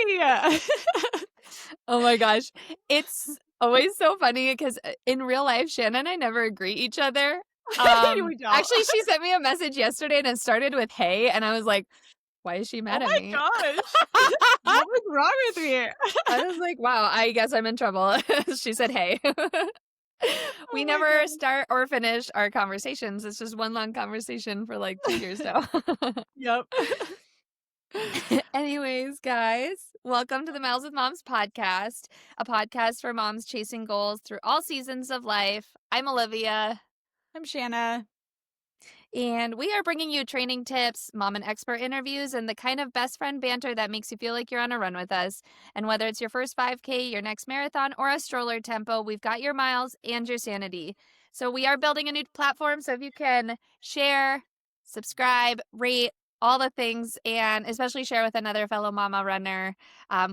Hi. Oh my gosh. It's always so funny because in real life, Shanna and I never greet each other. We don't. Actually, she sent me a message yesterday and it started with hey, and I was like, why is she Oh mad at my me? gosh. What was wrong with me? I was like, wow, I guess I'm in trouble. She said hey. We Oh my never goodness. start or finish our conversations. It's just one long conversation for like 2 years now. Yep. Anyways, guys, welcome to the Mouths with Moms podcast, a podcast for moms chasing goals through all seasons of life. I'm Olivia, I'm Shanna. and we are bringing you training tips, mom and expert interviews, and the kind of best friend banter that makes you feel like you're on a run with us. And whether it's your first 5K, your next marathon, or a stroller tempo, we've got your miles and your sanity. So we are building a new platform, so if you can share, subscribe, rate, all the things, and especially share with another fellow mama runner,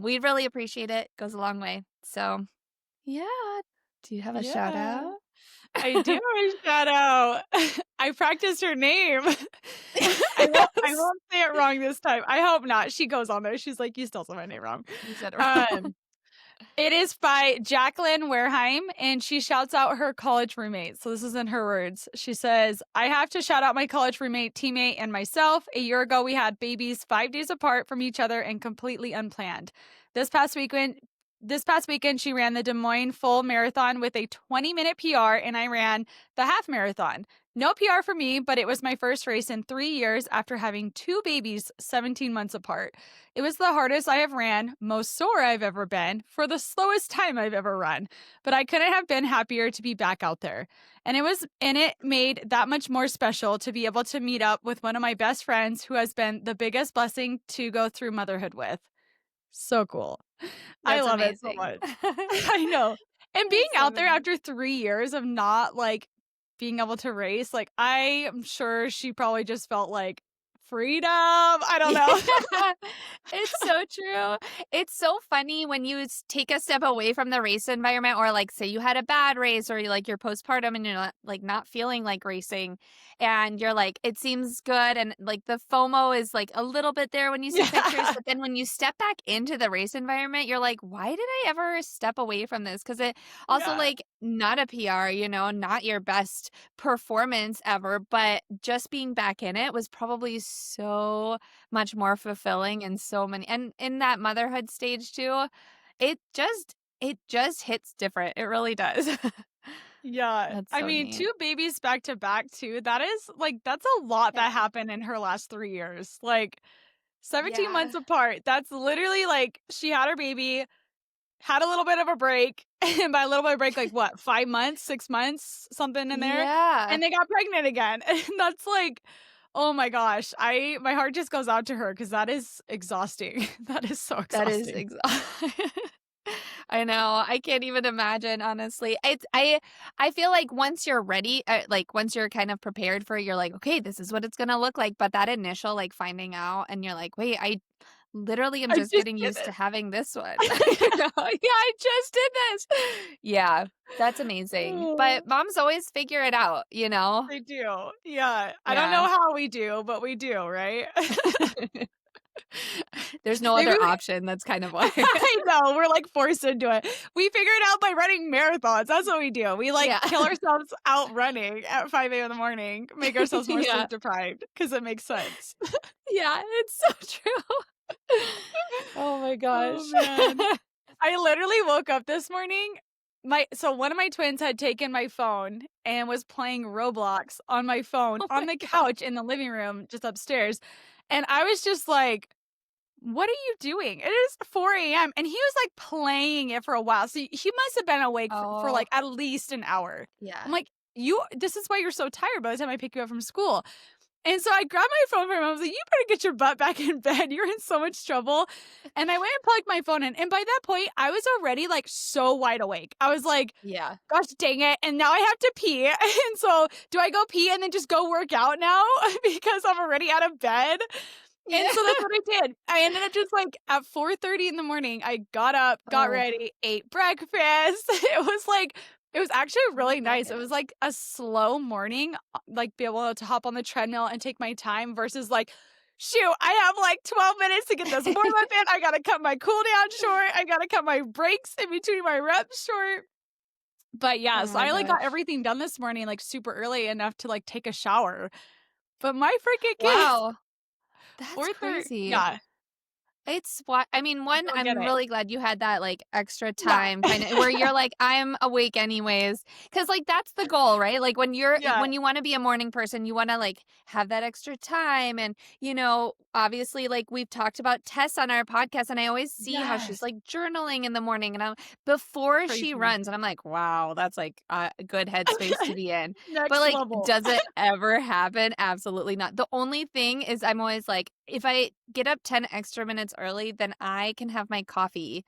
we'd really appreciate it. Goes a long way. So, yeah. Do you have a shout Yeah. out? I do have a shout out. I practiced her name. I won't say it wrong this time. I hope not. She goes on there. She's like, you still said my name wrong. You said it wrong. It is by Jacqueline Wareheim, and she shouts out her college roommate. So this is in her words. She says, I have to shout out my college roommate, teammate, and myself. A year ago, we had babies 5 days apart from each other and completely unplanned. This past weekend, she ran the Des Moines full marathon with a 20-minute PR, and I ran the half marathon. No PR for me, but it was my first race in 3 years after having 2 babies 17 months apart. It was the hardest I have ran, most sore I've ever been, for the slowest time I've ever run. But I couldn't have been happier to be back out there. And it made that much more special to be able to meet up with one of my best friends who has been the biggest blessing to go through motherhood with. So cool. I That's love it so amazing. much. I know. And being That's so out there funny. after 3 years of not being able to race, I am sure she probably just felt like freedom. I don't know. It's so true. It's so funny when you take a step away from the race environment, or say you had a bad race, or you're postpartum and you're not feeling like racing, and you're like, it seems good, and the FOMO is a little bit there when you see pictures, Yeah. but then when you step back into the race environment, you're like, why did I ever step away from this? Because it also Yeah. not a PR, not your best performance ever, but just being back in it was probably so much more fulfilling, and so many, and in that motherhood stage too, it just hits different. It really does. Yeah. That's I so mean, neat. 2 babies back to back too. That's a lot Yeah. that happened in her last 3 years. 17 Yeah. months apart. That's literally she had her baby, had a little bit of a break, and by a little bit of break, 5 months, 6 months, something in there, Yeah. and they got pregnant again. And that's oh my gosh, my heart just goes out to her because that is exhausting. That is so That is exhausting. I know. I can't even imagine, honestly. I feel like once you're ready, once you're kind of prepared for it, you're like, okay, this is what it's gonna look like. But that initial finding out, and you're like, wait, I literally am I just just getting did used to it. having this one. Yeah, I just did this. Yeah, that's amazing. Oh, But moms always figure it out, you know? they do. Yeah. I don't Yeah. know how we do, but we do, right? There's no Maybe other we option. That's kind of why. I know, we're forced into it. We figure it out by running marathons. That's what we do. We Yeah. kill ourselves out running at 5 a.m. in the morning, make ourselves more Yeah. sleep deprived because it makes sense. Yeah, it's so true. Oh my gosh. Oh man. I literally woke up this morning. One of my twins had taken my phone and was playing Roblox on my phone Oh on my the god. couch in the living room just upstairs. And I was just like, what are you doing? It is 4 a.m. And he was playing it for a while. So he must have been awake for Oh, at least an hour. yeah. I'm like, this is why you're so tired by the time I pick you up from school. And so I grabbed my phone from him. I was like, you better get your butt back in bed. You're in so much trouble. And I went and plugged my phone in. And by that point, I was already so wide awake. I was like, Yeah. gosh dang it. And now I have to pee. And so do I go pee and then just go work out now because I'm already out of bed? And Yeah. so that's what I did. I ended up just at 4:30 in the morning, I got up, got Oh, ready, ate breakfast. It was actually oh my really nice. It goodness. was a slow morning, be able to hop on the treadmill and take my time versus shoot, I have like 12 minutes to get this warm up in. I got to cut my cool down short. I got to cut my breaks in between my reps short. But yeah, Oh so my I like got gosh. everything done this morning like super early enough to like take a shower. But my freaking kids, Wow. That's 4:30. crazy. Yeah, It's what I mean, one, don't get I'm it. really glad you had that, like, extra Yeah. time kinda where you're like, "I'm awake anyways," because like, that's the goal, right? Like, Yeah. when you wanna be a morning person, you wanna, like, have that extra time and, obviously, like, we've talked about Tess on our podcast, and I always see how she's, Yes. like, journaling in the morning, and I'm before she Crazy. runs, and I'm like, "Wow, that's, like, a good headspace to be in." But, Next like, level. does it ever happen? Absolutely not. The only thing is I'm always like, if I get up 10 extra minutes early, then I can have my coffee,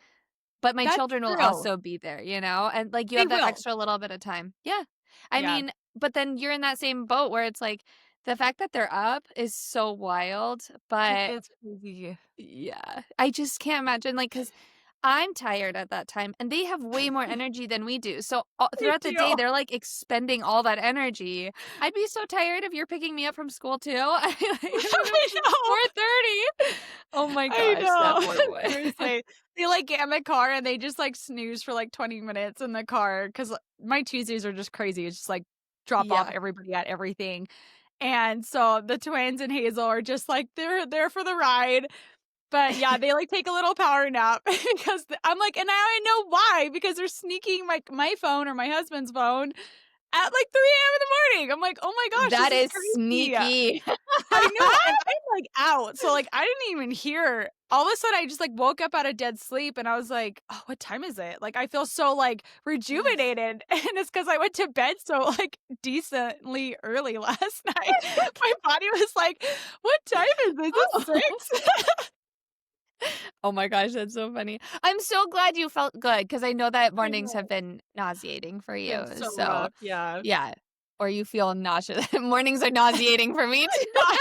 but my That's children will true. also be there, and, like, you They have that will. extra little bit of time. Yeah. I Yeah, mean, but then you're in that same boat where it's like, the fact that they're up is so wild, it but is crazy. yeah, I just can't imagine, like, because 'cause I'm tired at that time, and they have way more energy than we do, so, They throughout the day, do. they're, like, expending all that energy. I'd be so tired if you're picking me up from school too. I mean, I it's know. 4:30. Oh my I gosh, that poor know. boy. Seriously. They, like, get in the car and they just, like, snooze for, like, 20 minutes in the car because my Tuesdays are just crazy. It's just, like, drop off Yeah. everybody at everything. And so the twins and Hazel are just, like, they're there for the ride. But, yeah, they, like, take a little power nap because I'm like and now I know why, because they're sneaking my phone or my husband's phone at, like, 3 a.m. in the morning. I'm like, "Oh my gosh, this That is is crazy." sneaky. I know, and I'm, like, out, so, like, I didn't even hear. All of a sudden, I just, like, woke up out of dead sleep, and I was like, "Oh, what time is it?" Like, I feel so, like, Yes. rejuvenated, and it's because I went to bed so, like, decently early last night. My body was like, "What time is this? It's Oh. 6?" Oh my gosh, that's so funny. I'm so glad you felt good because I know that I mornings have know. been nauseating for you, Been so so rough, yeah. yeah. Or you feel nauseous. Mornings are nauseating for me too. Not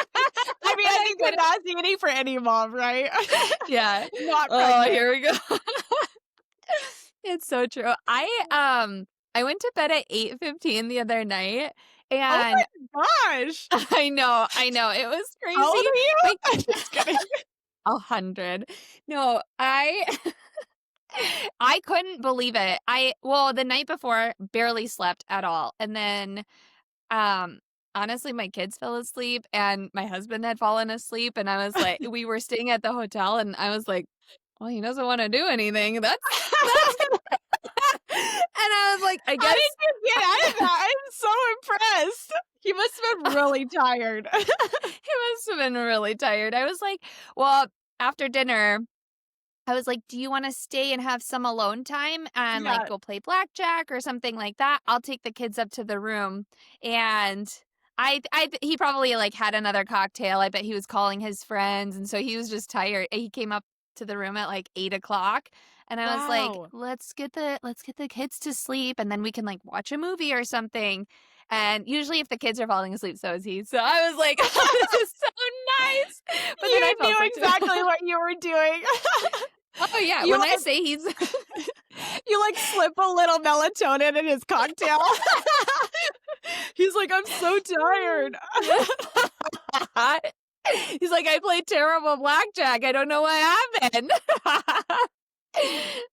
I mean, I I think they're get it. nauseating for any mom, right? Yeah. Not Oh, pregnant. here we go. It's so true. I went to bed at 8:15 the other night, Oh and my gosh! I know, it was How old crazy. are you? My I'm just kidding. 100. No, I I couldn't believe it. The night before, barely slept at all, and then, um, honestly, my kids fell asleep, and my husband had fallen asleep, and I was like we were staying at the hotel, and I was like, "Well, he doesn't wanna do anything. That's" and I was like, "I How guess" did you get out of that? I'm so impressed. He must have been really tired. he must have been really tired. I was like, well, after dinner, I was like, "Do you wanna stay and have some alone time and, like, Yeah. go play blackjack or something like that? I'll take the kids up to the room." And he probably, like, had another cocktail. I bet he was calling his friends, and so he was just tired. He came up to the room at, like, 8 o'clock, and I was like, Wow. let's get the kids to sleep, and then we can, like, watch a movie or something." And usually if the kids are falling asleep, so is he. So I was like, "Oh, this is so nice." But then I You fell knew asleep too. exactly what you were doing. Oh, yeah, You, when I like say he's you, like, slip a little melatonin in his cocktail. He's like, "I'm so tired." he's like, "I played terrible blackjack. I don't know what happened."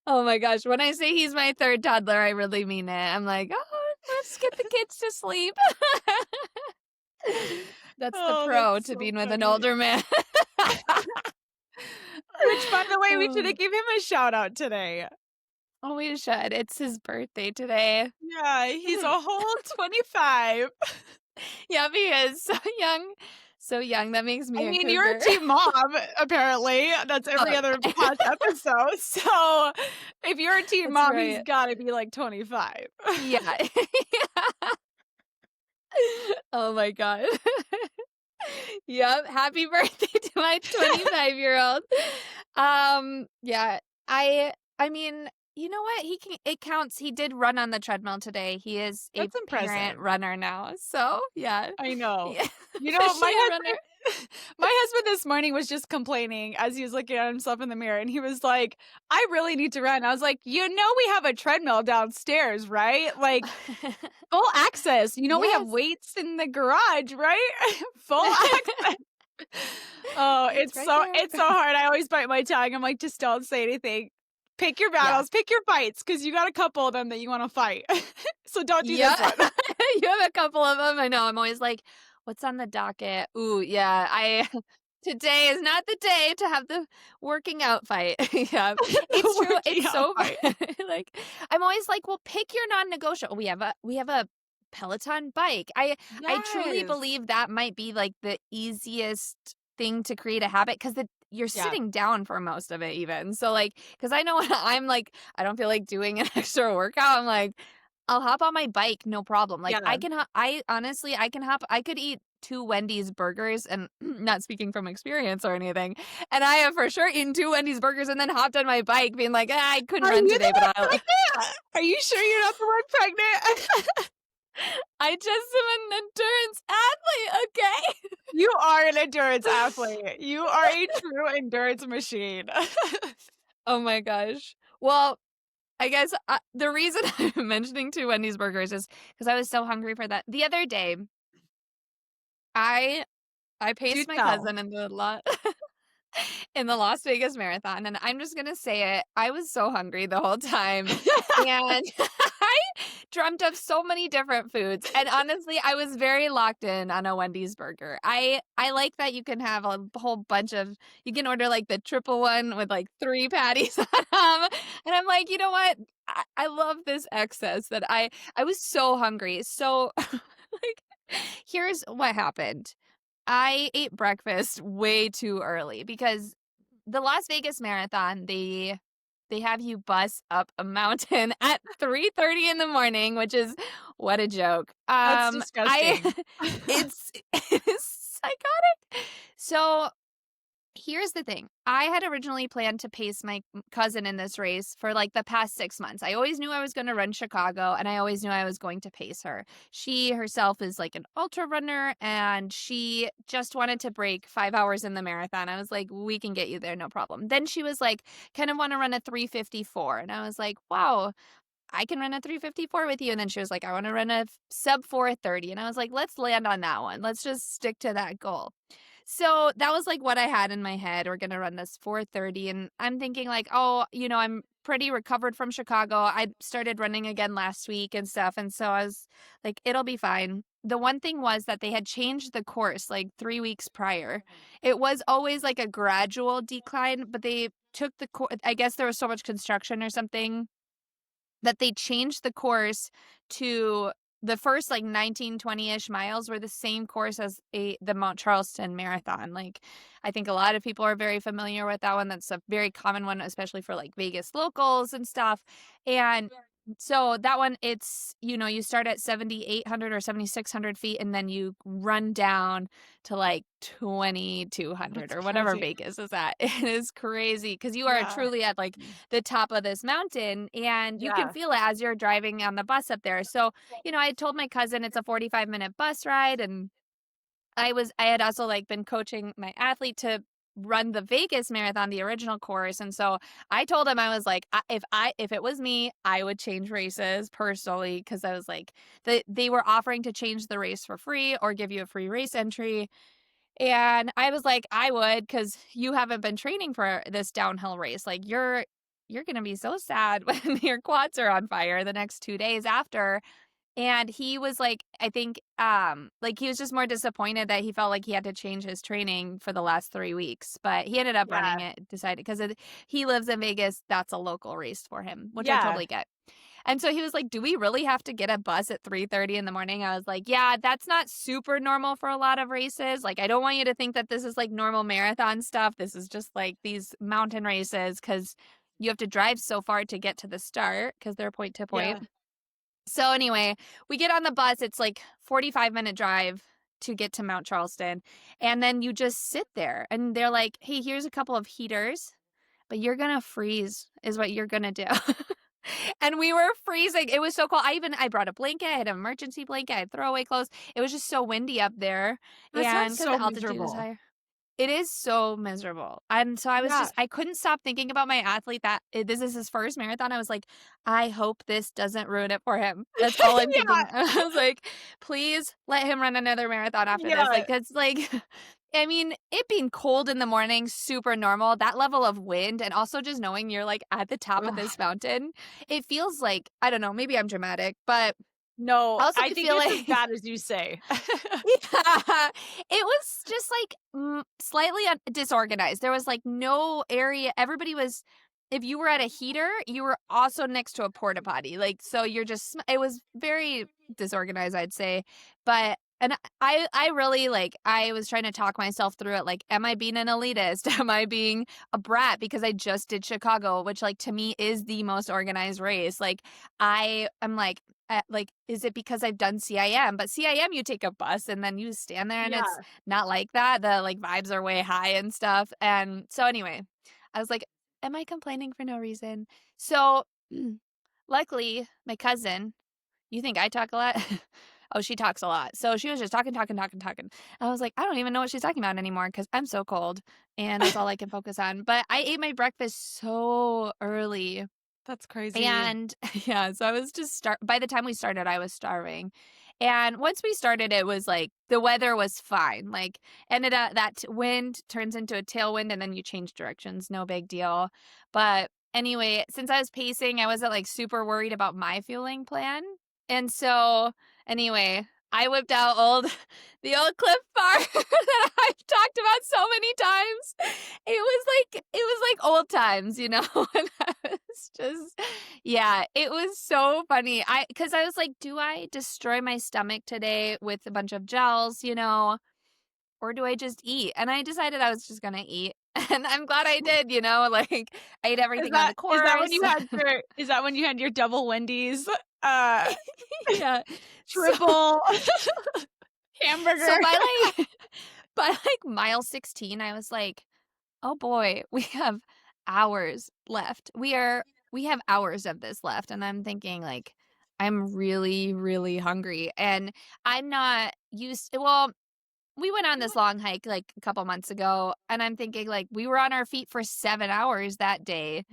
Oh my gosh, when I say he's my 3rd toddler, I really mean it. I'm like, "Oh, let's get the kids to sleep." That's the Oh, pro that's to so being with an funny. older man. Which, by the way, we should Oh. have give him a shout out today. Oh, we should. It's his birthday today. Yeah, he's a whole 25. Yep, he is so young. So young, that makes I me a mean, you're a cougar. team mom, apparently. That's every Oh, other past episode. So if you're a teen that's mom, he's right. gotta be like 25. Yeah. Oh my god. Yep, happy birthday to my 25-year-old. Yeah, I mean, you know what? It counts. He did run on the treadmill today. He is a That's parent impressive. runner now. So, yeah. I know. Yeah. You know, Officially a runner. my husband this morning was just complaining as he was looking at himself in the mirror, and he was like, "I really need to run." I was like, "You know we have a treadmill downstairs, right? Like, full access. You know we have Yes. weights in the garage, right? Full access." Oh, It's right there. it's so hard. I always bite my tongue. I'm like, "Just don't say anything. Pick your Yeah. battles, pick your fights, because you got a couple of them that you wanna fight. So don't do Yeah. this one." You have a couple of them. I know, I'm always like, "What's on the docket?" Ooh, yeah, I today is not the day to have the working out fight. Yeah, it's true, Working it's out so fight. like, I'm always like, "Well, pick your non-negotiable." We have a Peloton bike. I truly Yes. believe that might be, like, the easiest thing to create a habit because you're Yeah. sitting down for most of it even. So, like, because I know when I'm like, I don't feel like doing an extra workout, I'm like, I'll hop on my bike, no problem. Like, Yeah. I honestly, I could eat 2 Wendy's burgers and not speaking from experience or anything, and I have for sure eaten 2 Wendy's burgers and then hopped on my bike being like, "Ah, I couldn't Are run you the today, but one I'll." pregnant? Are you sure you're not the one pregnant? I just am an endurance athlete, okay? You are an endurance athlete. You are a true endurance machine. Oh my gosh. Well, I guess, the reason I'm mentioning 2 Wendy's burgers is because I was so hungry for that. The other day, I I Do paced my tell. cousin in the lot in the Las Vegas Marathon, and I'm just gonna say it, I was so hungry the whole time, and I dreamt of so many different foods, and honestly, I was very locked in on a Wendy's burger. I like that you can have a whole bunch of you can order, like, the triple one with, like, 3 patties on 'em, and I'm like, "You know what? I love this excess that I was so hungry." So, like, here's what happened. I ate breakfast way too early because the Las Vegas Marathon, they have you bus up a mountain at 3:30 in the morning, which is what a joke. That's I disgusting. it's psychotic. So here's the thing. I had originally planned to pace my cousin in this race for like the past 6 months. I always knew I was going to run Chicago and I always knew I was going to pace her. She herself is like an ultra runner and she just wanted to break 5 hours in the marathon. I was like, we can get you there, no problem. Then she was like, kind of want to run a 3:54. And I was like, wow, I can run a 3:54 with you. And then she was like, I want to run a sub 4:30. And I was like, let's land on that one. Let's just stick to that goal. So that was like what I had in my head. We're gonna run this 4:30, and I'm thinking like, oh, I'm pretty recovered from Chicago. I started running again last week and stuff, and so I was like, it'll be fine. The one thing was that they had changed the course like 3 weeks prior. It was always like a gradual decline, but they took the course. I guess there was so much construction or something that they changed the course to the first like 19, 20-ish miles were the same course as the Mount Charleston Marathon. Like I think a lot of people are very familiar with that one. That's a very common one, especially for like Vegas locals and stuff. And so that one, you start at 7,800 or 7,600 feet and then you run down to like 2,200 That's or whatever crazy. Vegas is at. It is crazy because you are Yeah. truly at like the top of this mountain and you can Yeah. feel it as you're driving on the bus up there. So, I told my cousin it's a 45-minute bus ride and I had also like been coaching my athlete to run the Vegas marathon, the original course. And so I told him I was like, if it was me, I would change races personally because I was like, they were offering to change the race for free or give you a free race entry. And I was like, I would because you haven't been training for this downhill race. Like you're gonna be so sad when your quads are on fire the next 2 days after. And he was like, I think, like he was just more disappointed that he felt like he had to change his training for the last 3 weeks. But he ended up running Yeah. it, decided because he lives in Vegas. That's a local race for him, which I Yeah. totally get. And so he was like, "Do we really have to get a bus at 3:30 in the morning?" I was like, "Yeah, that's not super normal for a lot of races. Like, I don't want you to think that this is like normal marathon stuff. This is just like these mountain races because you have to drive so far to get to the start because they're point to Yeah. point." So anyway, we get on the bus. It's like 45-minute drive to get to Mount Charleston. And then you just sit there and they're like, "Hey, here's a couple of heaters, but you're going to freeze is what you're going to do." And we were freezing. It was so cold. I brought a blanket. I had an emergency blanket. I had throwaway clothes. It was just so windy up there. That And sounds because so the altitude is miserable. higher. It is so miserable. And so Yeah. I couldn't stop thinking about my athlete that this is his first marathon. I was like, I hope this doesn't ruin it for him. That's all I'm Yeah. thinking. I was like, please let him run another marathon after this. Yeah. Like, that's like, I mean, it being cold in the morning, super normal. That level of wind, and also just knowing you're like at the top of Ugh. this mountain, it feels like, I don't know, maybe I'm dramatic, but No, also I I think feel it's as like bad as you say. yeah, it was just like slightly disorganized. There was like no area. Everybody was, if you were at a heater, you were also next to a porta potty. Like, so you're just, it was very disorganized, I'd say. But, and I really like, I was trying to talk myself through it. Like, am I being an elitist? Am I being a brat? Because I just did Chicago, which like to me is the most organized race. Like, I am like, is it because I've done CIM? But CIM, you take a bus and then you stand there and it's Yeah. not like that. The like vibes are way high and stuff. And so anyway, I was like, am I complaining for no reason? So luckily, my cousin, you think I talk a lot? Oh, she talks a lot. So she was just talking, talking, talking, talking. I was like, I don't even know what she's talking about anymore because I'm so cold and that's all I can focus on. But I ate my breakfast so early That's crazy. and yeah, so I was just by the time we started, I was starving. And once we started, it was like the weather was fine. Like ended up that wind turns into a tailwind and then you change directions, no big deal. But anyway, since I was pacing, I wasn't like super worried about my fueling plan. And so anyway, I whipped out the old Cliff Bar that I've talked about so many times. It was like old times, you know, and I was just yeah, it was so funny. Cuz I was like, do I destroy my stomach today with a bunch of gels, you know, or do I just eat? And I decided I was just going to eat. And I'm glad I did, you know, like I ate everything on the Is that when course. you had your is that when you had your double Wendy's, uh, Yeah. So triple so hamburger? by like by like mile 16, I was like, "Oh boy, we have hours left. We have hours of this left." And I'm thinking like I'm really really hungry and I'm not used well, we went on this long hike like a couple months ago and I'm thinking like we were on our feet for 7 hours that day,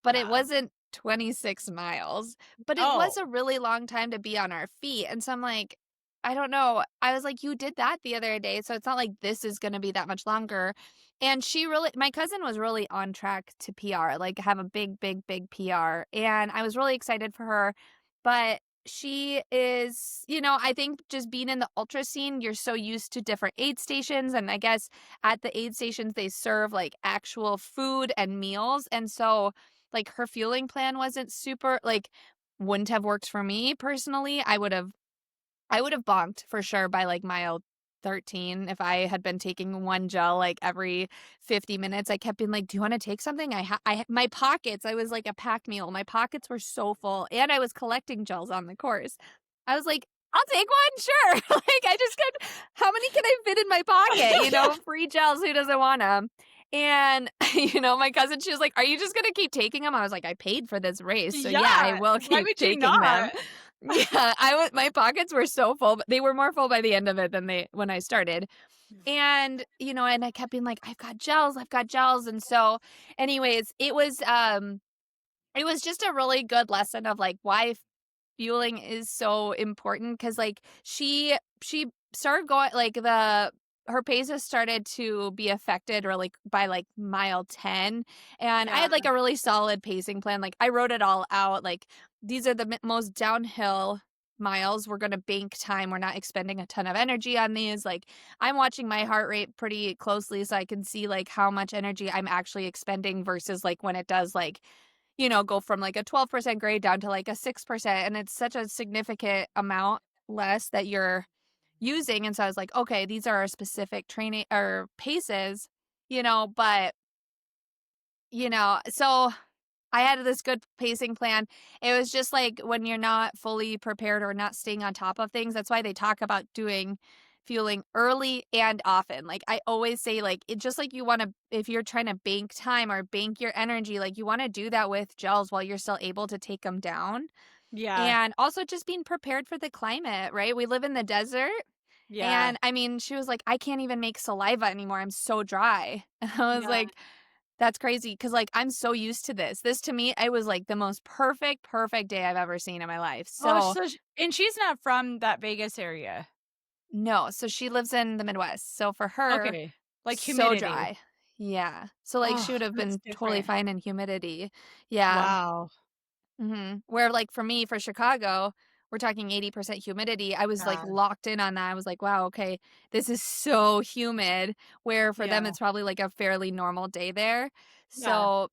but it Yeah. wasn't 26 miles, but it was Oh, a really long time to be on our feet. And so I'm like, I don't know. I was like, you did that the other day. So it's not like this is going to be that much longer. And my cousin was really on track to PR, like have a big, big, big PR. And I was really excited for her. But she is, you know, I think just being in the ultra scene, you're so used to different aid stations. And I guess at the aid stations, they serve like actual food and meals. And so, like, her fueling plan wasn't super, like, wouldn't have worked for me personally. I would have bonked for sure by like mile 13 if I had been taking one gel like every 50 minutes. I kept being like, "Do you want to take something?" My pockets, I was like a pack mule. My pockets were so full and I was collecting gels on the course. I was like, "I'll take one, sure." Like I just kept, how many can I fit in my pocket? You know, free gels, who doesn't want them? And you know, my cousin, she was like, "Are you just gonna keep taking them?" I was like, "I paid for this race, so yeah, I yeah. will Why keep would you taking them." not? Yeah, my pockets were so full, but they were more full by the end of it than they when I started. And, you know, and I kept being like, I've got gels. And so anyways, it was just a really good lesson of like why fueling is so important because like she started going like the her paces started to be affected or like by like mile 10 and I Yeah. had like a really solid pacing plan. Like I wrote it all out, like these are the most downhill miles, we're going to bank time, we're not expending a ton of energy on these. Like I'm watching my heart rate pretty closely so I can see like how much energy I'm actually expending versus like when it does like, you know, go from like a 12% grade down to like a 6%. And it's such a significant amount less that you're using. And so I was like, okay, these are our specific training or paces, you know, but, you know, so I had this good pacing plan. It was just like when you're not fully prepared or not staying on top of things. That's why they talk about doing fueling early and often. Like I always say, like it just like you want to, if you're trying to bank time or bank your energy, like you want to do that with gels while you're still able to take them down. Yeah. And also just being prepared for the climate, right? We live in the desert. Yeah. And I mean, she was like, I can't even make saliva anymore. I'm so dry. And I was Yeah. like, that's crazy because, like, I'm so used to this. This to me, it was like the most perfect, perfect day I've ever seen in my life. Oh, So, so sh and she's not from that Vegas area. no. So she lives in the Midwest. So for her, Okay. Like So humidity. dry. Yeah. So, like, she Oh, would have that's been totally different. fine in humidity. Yeah. Wow. Where, like, for me, for Chicago, we're talking 80% humidity. I was, like, Yeah. locked in on that. I was like, "Wow, okay, this is so humid," where for them, Yeah. it's probably, like, a fairly normal day there. Yeah. So,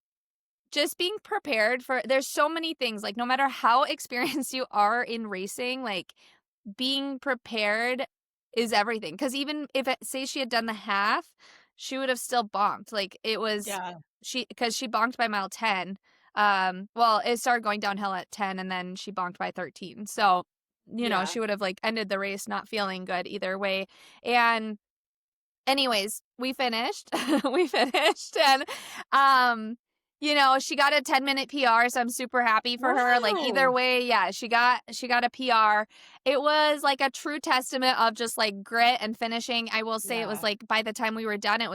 just being prepared for there's so many things, like, no matter how experienced you are in racing, like, being prepared is everything. Because even if it say she had done the half, she would have still bonked, like, it was Yeah. because she bonked by mile 10. Well, it started going downhill at 10, and then she bonked by 13, so, Yeah. she would have, like, ended the race not feeling good either way, and anyways, we finished. We finished and, um, she got a 10-minute PR, so I'm super happy for her, like, either Wow. way, yeah, she got a PR. It was, like, a true testament of just, like, grit and finishing. I will say it was, Yeah. like, by the time we were done, it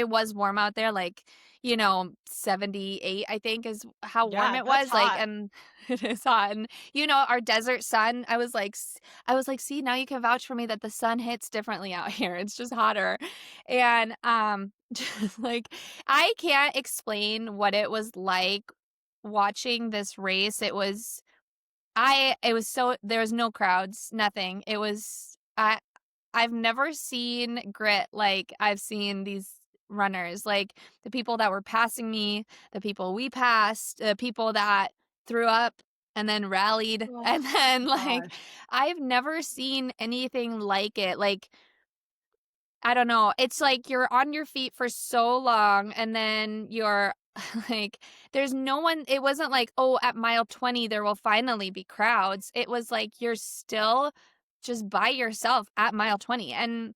was warm out there, like, 78, I think is how warm Yeah, it that's was, like, hot. and it is hot, and, our desert sun, I was like, "See, now you can vouch for me that the sun hits differently out here. It's just hotter." And, just like, I can't explain what it was like watching this race. It was so there was no crowds, nothing. I've never seen grit like I've seen these runners, like, the people that were passing me, the people we passed, the people that threw up and then rallied, Oh and then, like, gosh. I've never seen anything like it, like, I don't know. It's like you're on your feet for so long and then you're like there's no one it wasn't like, "Oh, at mile 20 there will finally be crowds." It was like you're still just by yourself at mile 20. And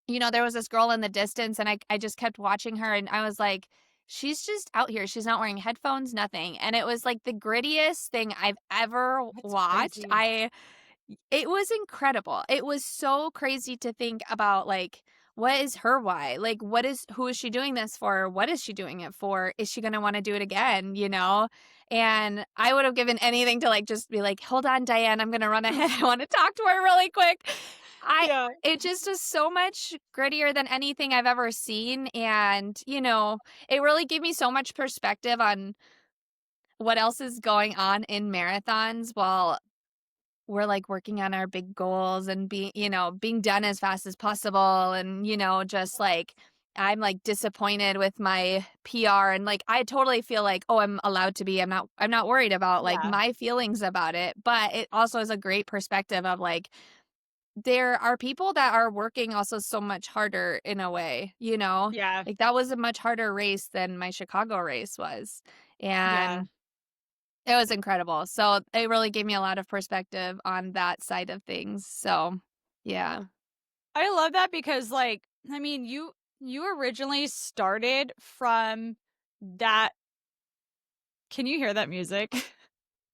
there was this girl in the distance and I just kept watching her and I was like, "She's just out here. She's not wearing headphones, nothing." And it was like the grittiest thing I've ever That's watched. crazy. It was incredible. It was so crazy to think about, like, what is her why? Like, who is she doing this for? What is she doing it for? Is she gonna wanna do it again, you know? And I would have given anything to, like, just be like, "Hold on, Diane, I'm gonna run ahead. I wanna talk to her really quick." I Yeah. It just is so much grittier than anything I've ever seen, and, it really gave me so much perspective on what else is going on in marathons while we're, like, working on our big goals and being done as fast as possible and, just, like, I'm, like, disappointed with my PR and, like, I totally feel like, "Oh, I'm allowed to be." I'm not worried about, like, Yeah. my feelings about it, but it also is a great perspective of, like, there are people that are working also so much harder in a way, you know? Yeah. Like, that was a much harder race than my Chicago race was, Yeah. and it was incredible. So, it really gave me a lot of perspective on that side of things. So, yeah. I love that because, like, I mean, you originally started from that. Can you hear that music?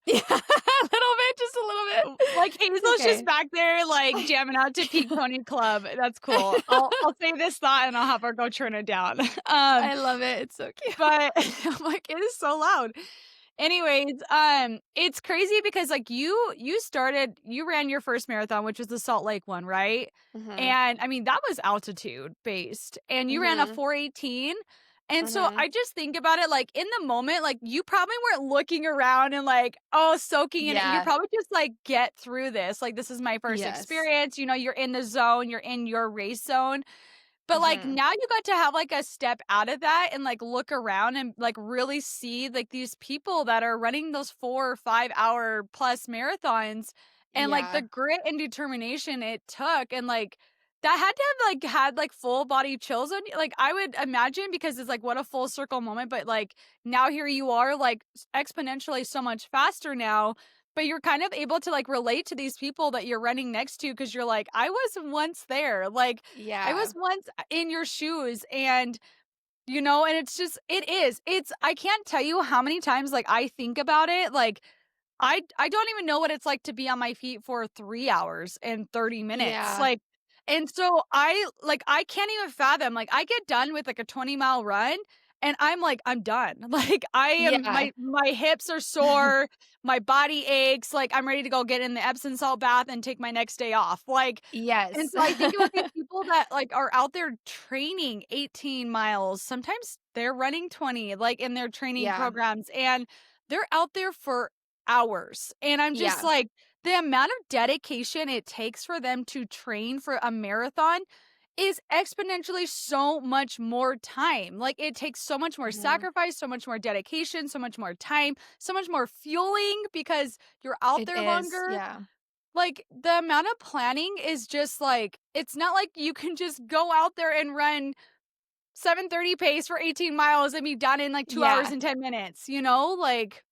Yeah, a little bit, just a little bit. Like, It's Hazel's just okay. back there, like, jamming out to Peak Pony Club. That's cool. I'll save this thought and I'll have her go turn it down. I love it. It's so cute. But I'm like, it is so loud. Anyways, it's crazy because like you ran your first marathon, which was the Salt Lake one, right? Mhm. And I mean, that was altitude based. And you ran a Mhm. 418. And so Mhm. I just think about it like in the moment, like you probably weren't looking around and like, oh, soaking in it. You're Yeah. probably just like, get through this. Like, this is my first Yes. experience. You're in the zone, you're in your race zone. But, like, Mhm. now you got to have, like, a step out of that and, like, look around and, like, really see, like, these people that are running those 4 or 5-hour plus marathons and, like, the Yeah. grit and determination it took and, like, that had to have, like, had, like, full body chills on you, like, I would imagine because it's, like, what a full circle moment, but, like, now here you are, like, exponentially so much faster now, but you're kind of able to, like, relate to these people that you're running next to because 'cause you're like, "I was once there." Like, I Yeah. was once in your shoes and it's just it's I can't tell you how many times, like, I think about it, like, I don't even know what it's like to be on my feet for 3 hours and 30 minutes, Yeah. like and so I can't even fathom, like, I get done with, like, a 20-mile run, and I'm like, "I'm done." Like, I am Yeah. my hips are sore, my body aches, like, I'm ready to go get in the Epsom salt bath and take my next day off, like, and Yes. so I think about these people that, like, are out there training 18 miles, sometimes they're running 20, like, in their training Yeah. programs, and they're out there for hours, and I'm just Yeah. like, the amount of dedication it takes for them to train for a marathon is exponentially so much more time. Like, it takes so much more Yeah. sacrifice, so much more dedication, so much more time, so much more fueling because you're out It there is. longer. Yeah. Like, the amount of planning is just like it's not like you can just go out there and run 7:30 pace for 18 miles and be done in, like, 2 hours Yeah. and 10 minutes, you know? Like,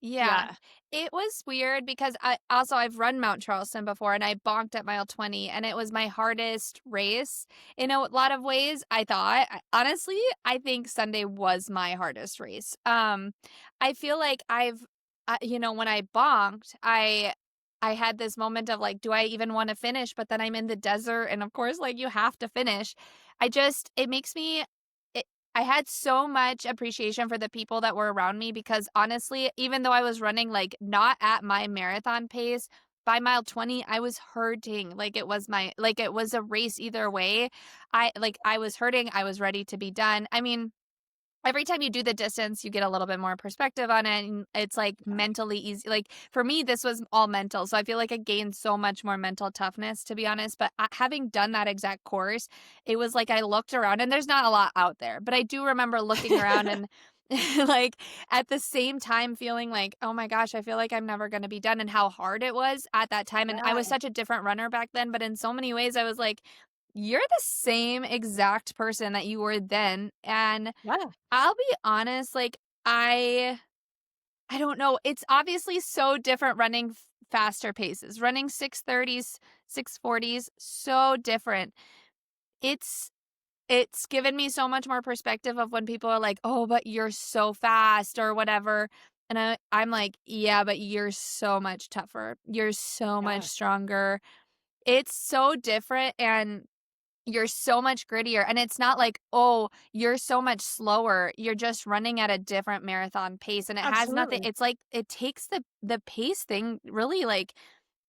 Yeah. yeah. It was weird because I've run Mount Charleston before and I bonked at mile 20 and it was my hardest race. In a lot of ways, I thought. Honestly, I think Sunday was my hardest race. I feel like when I bonked, I had this moment of like, do I even want to finish? But then I'm in the desert and of course like you have to finish. It makes me I had so much appreciation for the people that were around me because honestly, even though I was running like not at my marathon pace, by mile 20, I was hurting. Like it was a race either way. I was hurting. I was ready to be done. I mean, every time you do the distance, you get a little bit more perspective on it, and it's, like, Yeah. mentally easy like, for me, this was all mental, so I feel like I gained so much more mental toughness, to be honest, but, having done that exact course, it was like I looked around and there's not a lot out there, but I do remember looking around and, like, at the same time feeling like, "Oh my gosh, I feel like I'm never gonna be done," and how hard it was at that time, and I was Yeah. such a different runner back then, but in so many ways, I was like, "You're the same exact person that you were then," and Yeah. I'll be honest, like, I I don't know, it's obviously so different running faster paces. Running 6:30s, 6:40s, so different. It's it's given me so much more perspective of when people are like, "Oh, but you're so fast," or whatever, and I'm like, "Yeah, but you're so much tougher. You're so much Yeah. stronger." It's so different, and you're so much grittier, and it's not like, "Oh, you're so much slower." You're just running at a different marathon pace, and it has nothing Absolutely. it's like it takes the pace thing really, like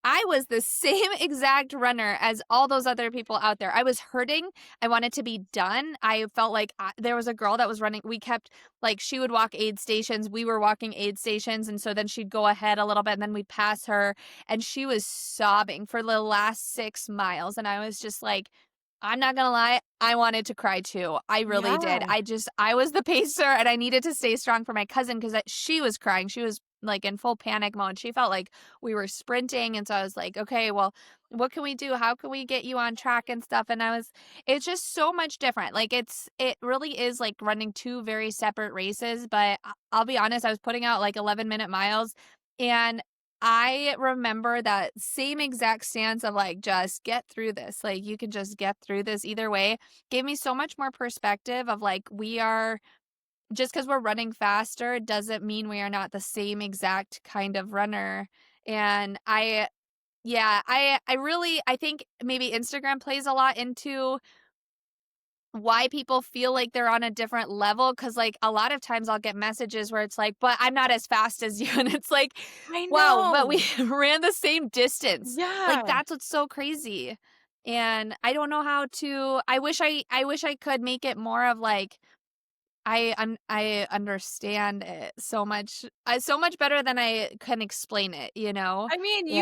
I was the same exact runner as all those other people out there. I was hurting. I wanted to be done. I felt like there was a girl that was running. We kept like she would walk aid stations. We were walking aid stations, and so then she'd go ahead a little bit, and then we'd pass her, and she was sobbing for the last 6 miles, and I was just like. I'm not gonna lie, I wanted to cry too. I really did. Yeah. I was the pacer and I needed to stay strong for my cousin because she was crying. She was like in full panic mode. She felt like we were sprinting. And so I was like, okay, well, what can we do? How can we get you on track and stuff? It's just so much different. Like it really is like running two very separate races. But I'll be honest, I was putting out like 11-minute miles and I remember that same exact stance of like, just get through this. Like, you can just get through this either way. Gave me so much more perspective of like, just because we're running faster doesn't mean we are not the same exact kind of runner. And I think maybe Instagram plays a lot into why people feel like they're on a different level because like a lot of times I'll get messages where it's like, but I'm not as fast as you. And it's like, I wow, but we know. ran the same distance. Like Yeah. that's what's so crazy. And I don't know how to I wish I could make it more of like I understand it so much better than I can explain it, you know? I mean, And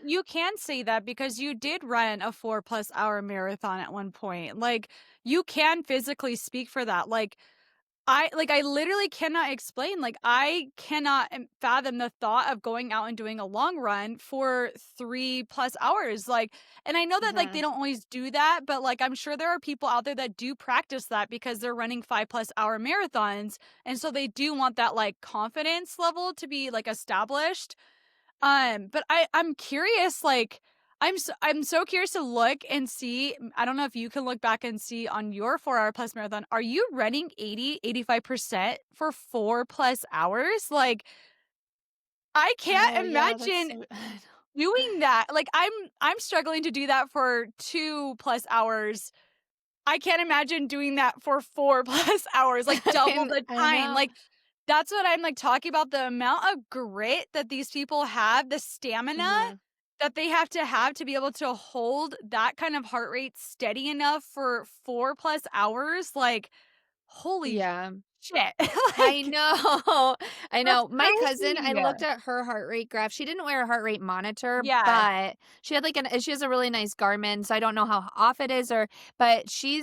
you can say that because you did run a 4+ hour marathon at one point. Like, you can physically speak for that. I literally cannot explain, like, I cannot fathom the thought of going out and doing a long run for 3+ hours, like, and I know that, like, they mhm, don't always do that, but, like, I'm sure there are people out there that do practice that because they're running 5+ hour marathons, and so they do want that, like, confidence level to be, like, established. But I'm curious, like, I'm so curious to look and see. I don't know if you can look back and see on your 4-hour plus marathon. Are you running 85% for 4+ hours? Like, I can't oh yeah, that's imagine so doing that. Like, I'm struggling to do that for 2+ hours. I can't imagine doing that for 4 plus hours, like, double the I time, know. like, that's what I'm, like, talking about, the amount of grit that these people have, the stamina Mhm. that they have to be able to hold that kind of heart rate steady enough for 4 plus hours, like, holy Yeah. shit, I like, know. I that's know. My cousin, I crazy. looked at her heart rate graph. She didn't wear a heart rate monitor, Yeah, but she had like she has a really nice Garmin, so I don't know how off it is but she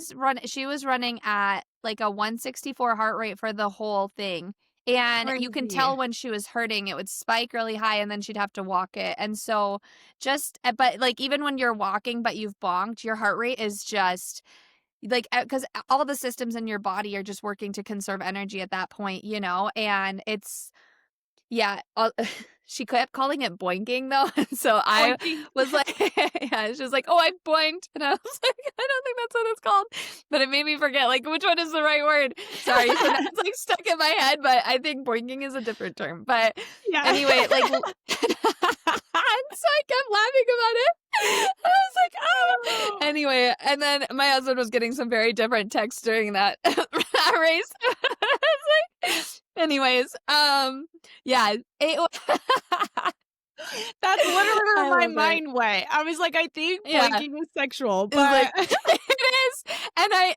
was running at like a 164 heart rate for the whole thing. And you can crazy. tell when she was hurting, it would spike really high and then she'd have to walk it. And so but like even when you're walking, but you've bonked, your heart rate is just like, because all the systems in your body are just working to conserve energy at that point, and it's yeah, she kept calling it boinking though, and so I Blinking. was like yeah, she was like, "Oh, I boinked," and I was like, "I don't think that's what it's called," but it made me forget, like, which one is the right word. Sorry, so now it's, like, stuck in my head, but I think boinking is a different term, but Yeah. anyway, like, and so I kept laughing about it. I was like, "Oh." Oh. Anyway, and then my husband was getting some very different texts during that that race. I was like anyways, yeah, it wa That's literally where I my love it. mind went. I was like, I think Yeah, blinking is sexual, it was like but it is, and I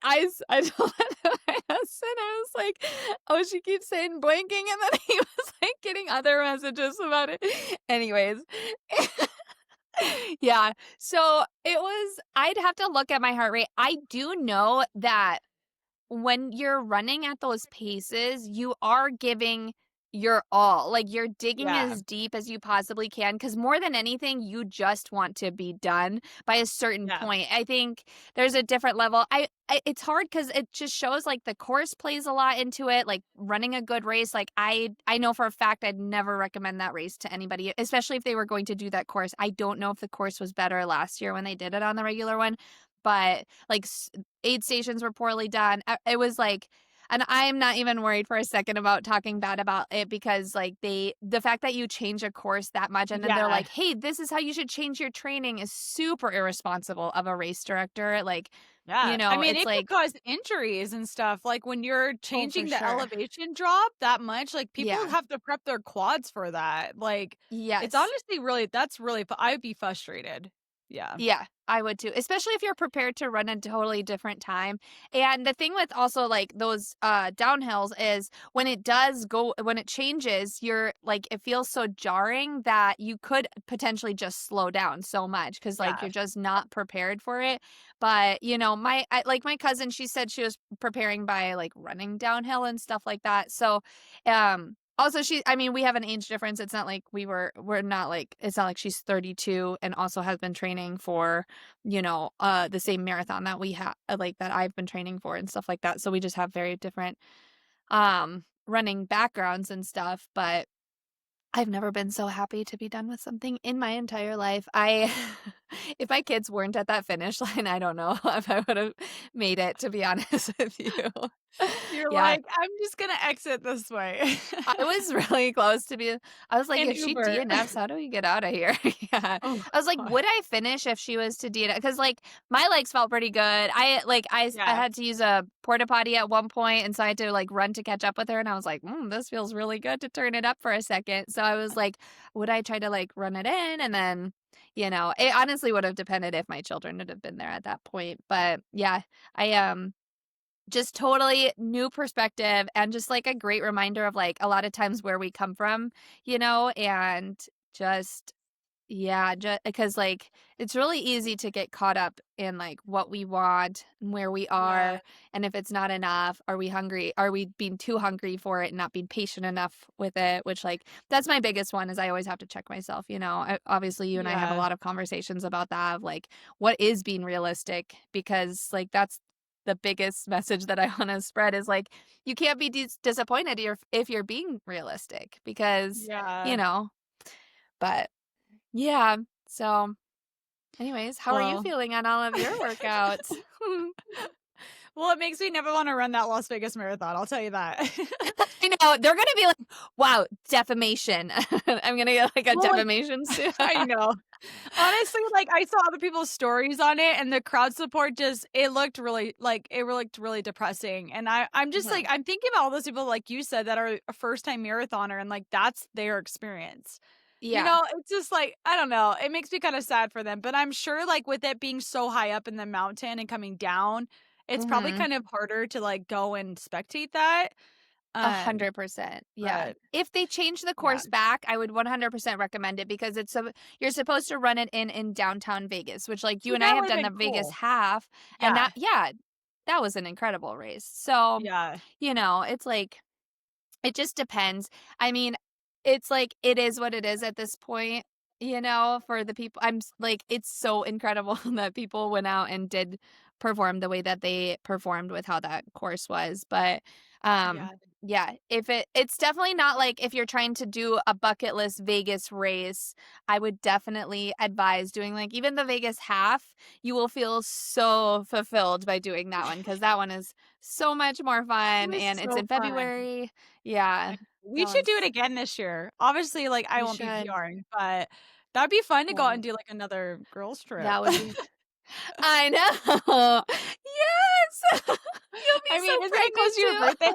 told my husband, I was like, "Oh, she keeps saying blinking," and then he was, like, getting other messages about it. Anyways, yeah, so I'd have to look at my heart rate. I do know that when you're running at those paces, you are giving your all. Like you're digging yeah, as deep as you possibly can because more than anything, you just want to be done by a certain yeah, point. I think there's a different level. It's hard because it just shows like the course plays a lot into it. Like running a good race. Like I know for a fact I'd never recommend that race to anybody, especially if they were going to do that course. I don't know if the course was better last year when they did it on the regular one, but like aid stations were poorly done. It was like and I'm not even worried for a second about talking bad about it because like the fact that you change a course that much and then they're yeah, like, "Hey, this is how you should change your training" is super irresponsible of a race director. Like, yeah. I mean, it's it could like, cause injuries and stuff, like, when you're "Oh, for changing the sure." elevation drop that much, like, people Yeah. have to prep their quads for that, like, it's Yes. honestly really that's really fu I would be frustrated. Yeah, Yeah, I would too, especially if you're prepared to run a totally different time. And the thing with also like those downhills is when it changes, you're like it feels so jarring that you could potentially just slow down so much cuz like yeah, you're just not prepared for it. But, like my cousin, she said she was preparing by like running downhill and stuff like that. So, also I mean, we have an age difference. It's not like we're not like it's not like she's 32 and also has been training for, the same marathon that we have like that I've been training for and stuff like that. So we just have very different running backgrounds and stuff, but I've never been so happy to be done with something in my entire life. If my kids weren't at that finish line, I don't know if I would have made it, to be honest with you. you're Yeah, like, "I'm just gonna exit this way." I was really close to be I was like, In "If she Uber. DNFs, how do we get out of here?" Yeah. Oh I was like, god. "Would I finish if she was to DNF?" Because like, my legs felt pretty good. I Yeah, had to use a porta potty at one point, and so I had to, like, run to catch up with her, and I was like, this feels really good to turn it up for a second." So I was like, "Would I try to, like, run it in?" And then, it honestly would have depended if my children would have been there at that point. But, yeah, I, just totally new perspective and just like a great reminder of like a lot of times where we come from, and just yeah, just because like it's really easy to get caught up in like what we want and where we yeah, are. And if it's not enough, are we hungry? Are we being too hungry for it and not being patient enough with it? Which like that's my biggest one is I always have to check myself. Obviously you and I have a yeah, lot of conversations about that of like what is being realistic because like that's the biggest message that I want to spread is like you can't be disappointed if you're being realistic because yeah. but yeah. So, anyways, how are you Well feeling on all of your workouts? well, it makes me never wanna run that Las Vegas marathon, I'll tell you that. I know they're gonna be like, "Wow, defamation." I'm gonna get like a Well, like defamation suit. I know. Honestly, like, I saw other people's stories on it, and the crowd support just it looked really like, it looked really depressing, and I'm just, like, Mhm. I'm thinking about all those people, like you said, that are a first-time marathoner, and, like, that's their experience. Yeah. It's just, like, I don't know, it makes me kinda sad for them, but I'm sure, like, with it being so high up in the mountain and coming down, it's probably Mhm. kind of harder to, like, go and spectate that, um, 100%. Yeah. but If they change the yeah. course back, I would 100% recommend it because you're supposed to run it in downtown Vegas, which like you See, and I that have would've done been the Vegas cool. half and Yeah, that was an incredible race. So, yeah. it's like it just depends. I mean, it's like it is what it is at this point, for the people. Like it's so incredible that people went out and did perform the way that they performed with how that course was. But Yeah. yeah, if it's definitely not like if you're trying to do a bucket list Vegas race, I would definitely advise doing like even the Vegas half. You will feel so fulfilled by doing that one because that one is so much more It fun was and it's so in fun. February. Yeah. We That should do it one's again this year. Obviously, like, I we won't be should. PRing, but that'd be fun to go out Yeah. and do, like, another girls trip. That would be I know. Yes. You'll be I so mean, isn't it close pregnant to your too. birthday?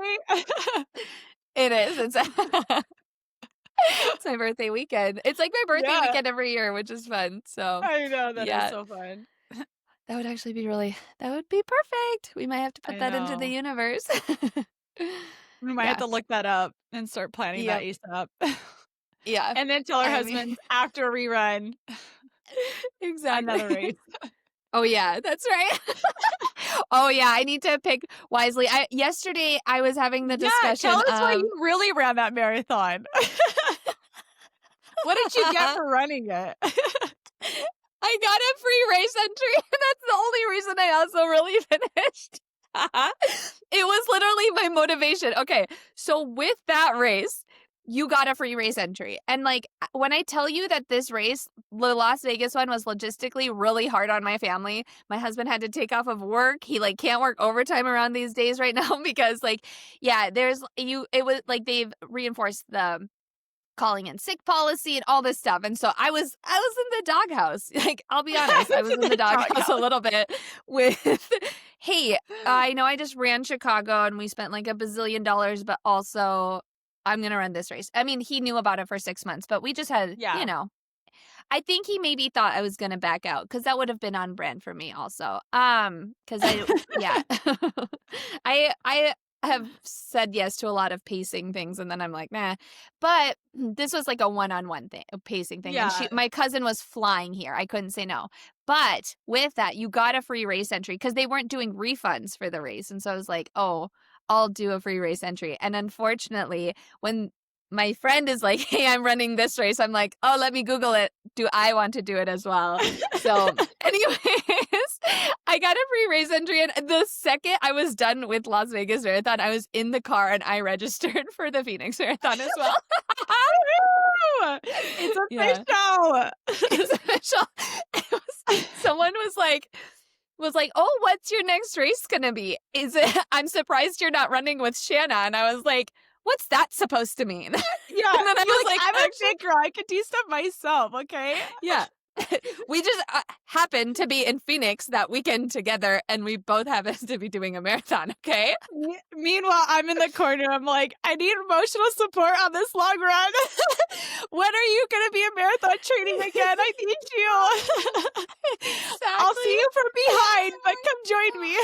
It is. It's it's my birthday weekend. It's like my birthday Yeah, weekend every year, which is fun. So, I know, that is yeah, so fun. that would be perfect. We might have to put I that into the know. universe. We might have Yeah. to look that up and start planning that Yep. ASAP. Yeah. And then tell our I mean, husbands after we run exactly. another race. Oh, yeah, that's right. Oh, yeah, I need to pick wisely. Yesterday, I was having the Yeah, tell discussion us why of you really ran that marathon. What did you get for running it? I got a free race entry. That's the only reason I also really finished. It was literally my motivation. Okay, so with that race, you got a free race entry. And like when I tell you that this race, the Las Vegas one was logistically really hard on my family. My husband had to take off of work. He like can't work overtime around these days right now because like yeah, it was like they've reinforced the calling in sick policy and all this stuff. And so I was in the doghouse. Like, I'll be honest, I was in the The doghouse a doghouse. little bit with, hey, I know I just ran Chicago and we spent like a bazillion dollars, but also I'm going to run this race. I mean, he knew about it for 6 months, but we just had, Yeah. I think he maybe thought I was going to back out because that would have been on brand for me also. Because yeah, I have said yes to a lot of pacing things, and then I'm like, nah. But this was like a one-on-one thing, a pacing thing, and Yeah. my cousin was flying here. I couldn't say no. But with that, you got a free race entry because they weren't doing refunds for the race, and so I was like, oh, I'll do a free race entry. And unfortunately, when my friend is like, hey, I'm running this race. I'm like, oh, let me Google it. Do I want to do it as well? So, anyways, I got a free race entry. And the second I was done with Las Vegas Marathon, I was in the car and I registered for the Phoenix Marathon as well. Woo! It's Yeah. official. It's official. Someone was like, oh, what's your next race gonna be? Is it I'm surprised you're not running with Shanna. And I was like, what's that supposed to mean? Yeah, And then I you're was like, like, "I'm a actually, big girl, I could do stuff myself, okay?" yeah. We just happened to be in Phoenix that weekend together, and we both happen to be doing a marathon, okay? Meanwhile, I'm in the corner, I'm like, "I need emotional support on this long run. When are you gonna be a marathon training again? I need you. I'll see Exactly. you from behind, but come join me."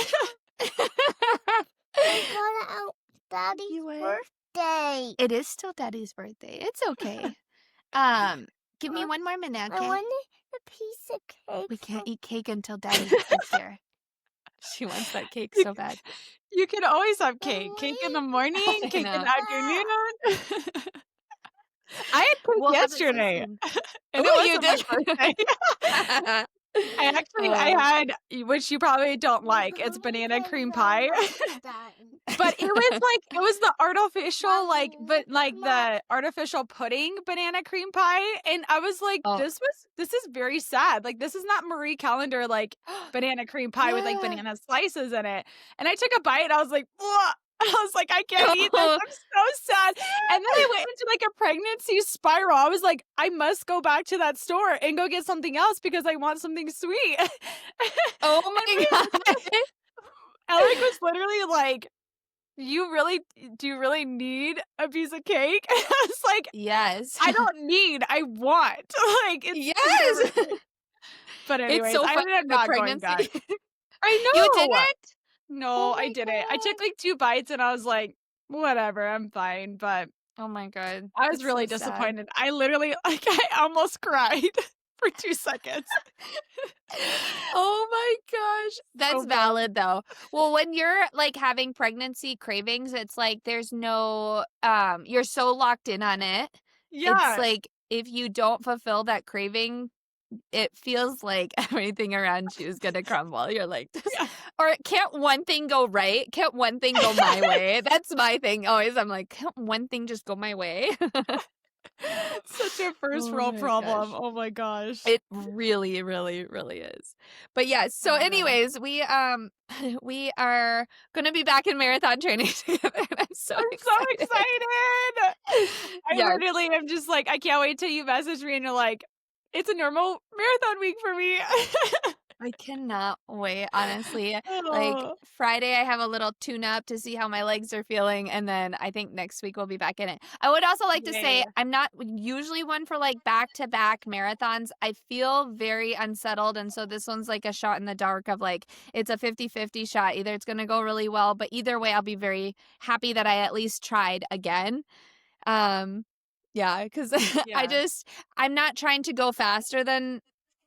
I got out Daddy's You what? birthday. It is still Daddy's birthday. It's okay. Give me one more minute, I okay? wanted a piece of cake. We can't eat cake until Daddy gets here. She wants that cake You so bad. you can always have cake. Cake in the morning, I cake in know. the afternoon. I had cake We'll have it so yesterday, soon. and it Oh, you wasn't my did? birthday. I Oh. had which you probably don't like, it's banana cream pie. But it was the artificial, the artificial pudding banana cream pie, and I was like, Oh. this is very sad, like, this is not Marie Callender, like, banana cream pie with, like, Yeah. banana slices in it, and I took a bite, and I was like, "Ugh." I was like, "I can't eat this. I'm so sad." And then I went into, like, a pregnancy spiral. I was like, "I must go back to that store and go get something else because I want something sweet." Oh And my god. Alec was literally like, do you really need a piece of cake?" And I was like, Yes. "I don't need, I want." Like, it's Yes. either but It's anyways, so I funny ended up with not going back. pregnancy. I You know! didn't? No, Oh I my didn't. I took, god. like, 2 bites and I was like, "Whatever, I'm fine," but Oh my god. I was That's so really sad. disappointed. I literally like, I almost cried for 2 seconds. Oh my gosh. That's So bad. valid though. Well, when you're like having pregnancy cravings, it's like there's no you're so locked in on it. It's Yeah. like if you don't fulfill that craving, it feels like everything around you is gonna crumble. You're like this, Yeah. or can't one thing go right? Can't one thing go my way? That's my thing always. I'm like, can't one thing just go my way? Such a first Oh world my problem. gosh. Oh my gosh. It really, really, really is. But yeah, so Oh, man. anyways, we are gonna be back in marathon training together, and I'm so I'm so excited. excited. I Yes. literally am just like, I can't wait till you message me and you're like, "It's a normal marathon week for me." I cannot wait, honestly. Like Oh, Friday, I have a little tune up to see how my legs are feeling, and then I think next week we'll be back in it. I would also like to say yay. I'm not usually one for like back to back marathons. I feel very unsettled, and so this one's like a shot in the dark of like it's a 50-50 shot. Either it's going to go really well, but either way, I'll be very happy that I at least tried again. Um, yeah, because Yeah. I'm not trying to go faster than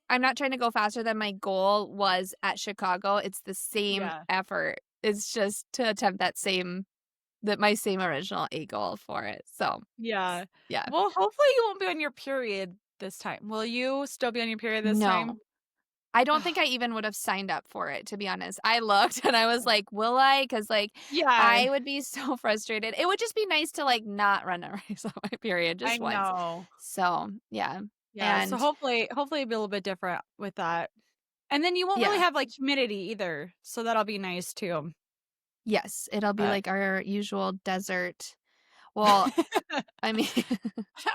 I'm not trying to go faster than my goal was at Chicago. It's the same Yeah. effort. It's just to attempt that my same original A goal for it. So, Yeah. yeah. Well, hopefully you won't be on your period this time. Will you still be on your period this No. time? I don't think I even would have signed up for it, to be honest. I looked and I was like, will I? Because, like, Yeah, I would be so frustrated. It would just be nice to, like, not run a race on my period I just once. know. So, yeah. Yeah, so And, hopefully it'll be a little bit different with that. And then you won't really yeah. have, like, humidity either, so that'll be nice too. Yes, it'll be But like our usual desert. Well, I mean,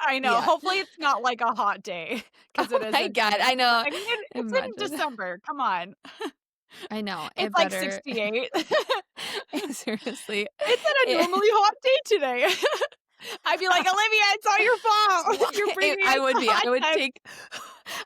I know, yeah. hopefully it's not like a hot day because it Oh my isn't god, here. I know. I mean, it's in Imagine. December, come on. I know, It's it like better 68. seriously. It's been a It normally hot day today. I'd be like, "Olivia, it's all your fault. You're it bringing I us would the be. hot time."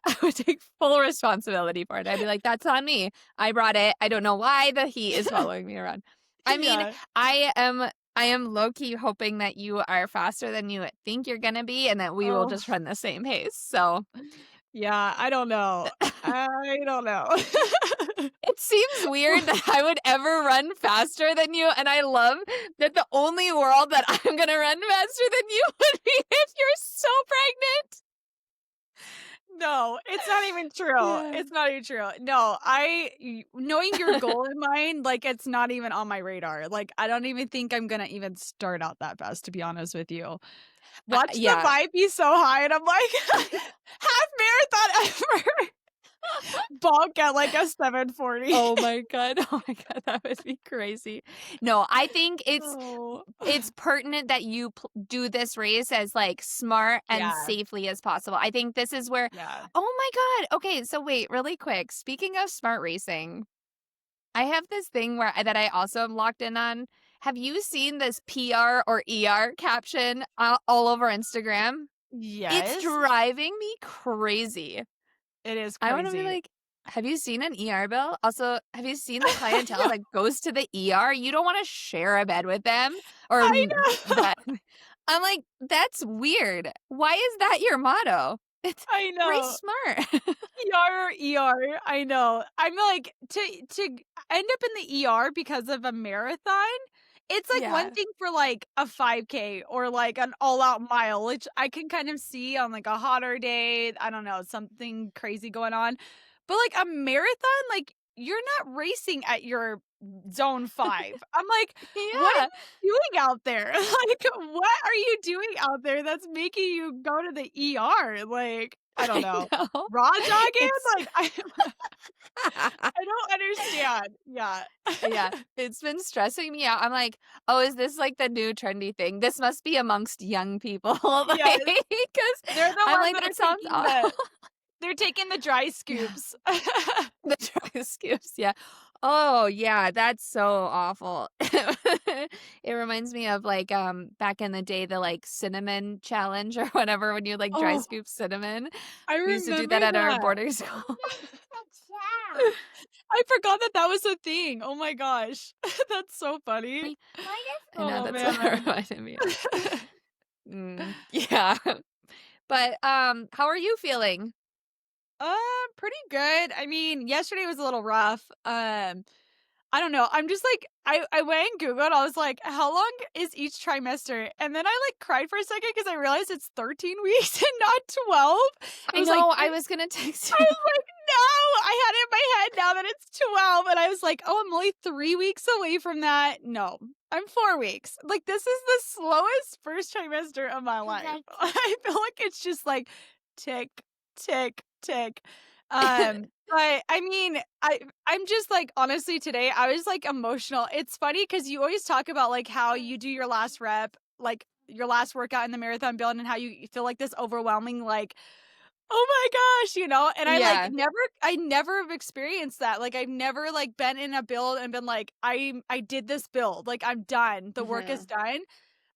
I would take full responsibility for it. I'd be like, "That's on me. I brought it. I don't know why the heat is following me around." I mean, Yeah. I am low-key hoping that you are faster than you think you're gonna be and that we will Oh, just run the same pace, so yeah, I don't know. I don't know. it seems weird that I would ever run faster than you, and I love that the only world that I'm gonna run faster than you would be if you're so pregnant. No, it's not even true. Yeah. It's not even true. No, knowing your goal in mind, like, it's not even on my radar. Like, I don't even think I'm gonna even start out that fast, to be honest with you. Watch the Yeah. vibe be so high, and I'm like, half marathon ever. Bulk at like a 7:40. Oh my god. Oh my god, that would be crazy. No, I think Oh. it's pertinent that you do this race as like smart and Yeah, safely as possible. I think this is where yeah. Oh my god. Okay, so wait, really quick. Speaking of smart racing, I have this thing where that I also am locked in on. Have you seen this PR or ER caption all over Instagram? It's Yes, driving me crazy. it is I wanna be crazy. like, have you seen an ER bill? Also, have you seen the clientele that goes to the ER? You don't wanna share a bed with them or I know. that I'm like, "That's weird. Why is that your motto?" It's I race know. smart. ER. I know. I'm like to end up in the ER because of a marathon. It's like one Yeah. thing for like a 5K or like an all-out mile, which I can kind of see on like a hotter day. I don't know, something crazy going on. But like a marathon, like you're not racing at your zone 5. I'm like, what are Yeah. you doing out there? Like, what are you doing out there that's making you go to the ER? Like, I don't I know. know. Raw jogging? It's Like, I don't understand. Yeah. yeah, it's been stressing me out. I'm like, "Oh, is this like the new trendy thing? This must be amongst young people." Yes. Like, 'cause They're the I'm ones like, that are that sounds taking awful. they're taking the dry Yeah. scoops. The dry scoops, yeah. Oh, yeah, that's so awful. It reminds me of, like, back in the day, the, like, cinnamon challenge or whatever when you, like, dry Oh, scoop cinnamon. I We used to do remember that at our that. boarding school. Ciao. I forgot that that was a thing. Oh my gosh. That's so funny. I Mine I know, Oh, that's what it man. reminded me of. Yeah. But, how are you feeling? Uh, Pretty good. I mean, yesterday was a little rough. I don't know. I'm just like I went and Googled. I was like, how long is each trimester? And then I like cried for a second because I realized it's 13 weeks and not 12. It I was like know, I was gonna text I you. was like, no, I had it in my head now that it's 12. And I was like, oh, I'm only 3 weeks away from that. No, I'm 4 weeks. Like, this is the slowest first trimester of my life. Like, I feel like it's just like tick, tick, tick. But I mean, I'm just like honestly today I was like emotional. It's funny because you always talk about like how you do your last rep, like your last workout in the marathon build, and how you feel like this overwhelming like oh my gosh, and I like Yeah. I never have experienced that. Like I've never like been in a build and been like, I did this build. Like I'm done. The work is Mhm. done.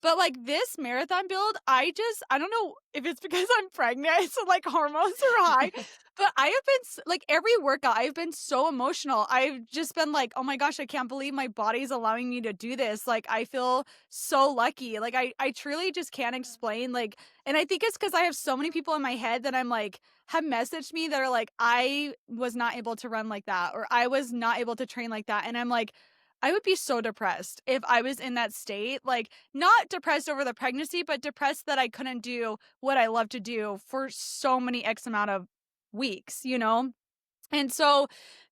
But like this marathon build, I don't know if it's because I'm pregnant, so like hormones are high, but I have been like every workout, I've been so emotional. I've just been like, oh my gosh, I can't believe my body's allowing me to do this. Like I feel so lucky. Like I truly just can't explain like and I think it's because I have so many people in my head that I'm like, have messaged me that are like, I was not able to run like that, or I was not able to train like that. And I'm like, I would be so depressed if I was in that state. Like, not depressed over the pregnancy, but depressed that I couldn't do what I love to do for so many X amount of weeks? And so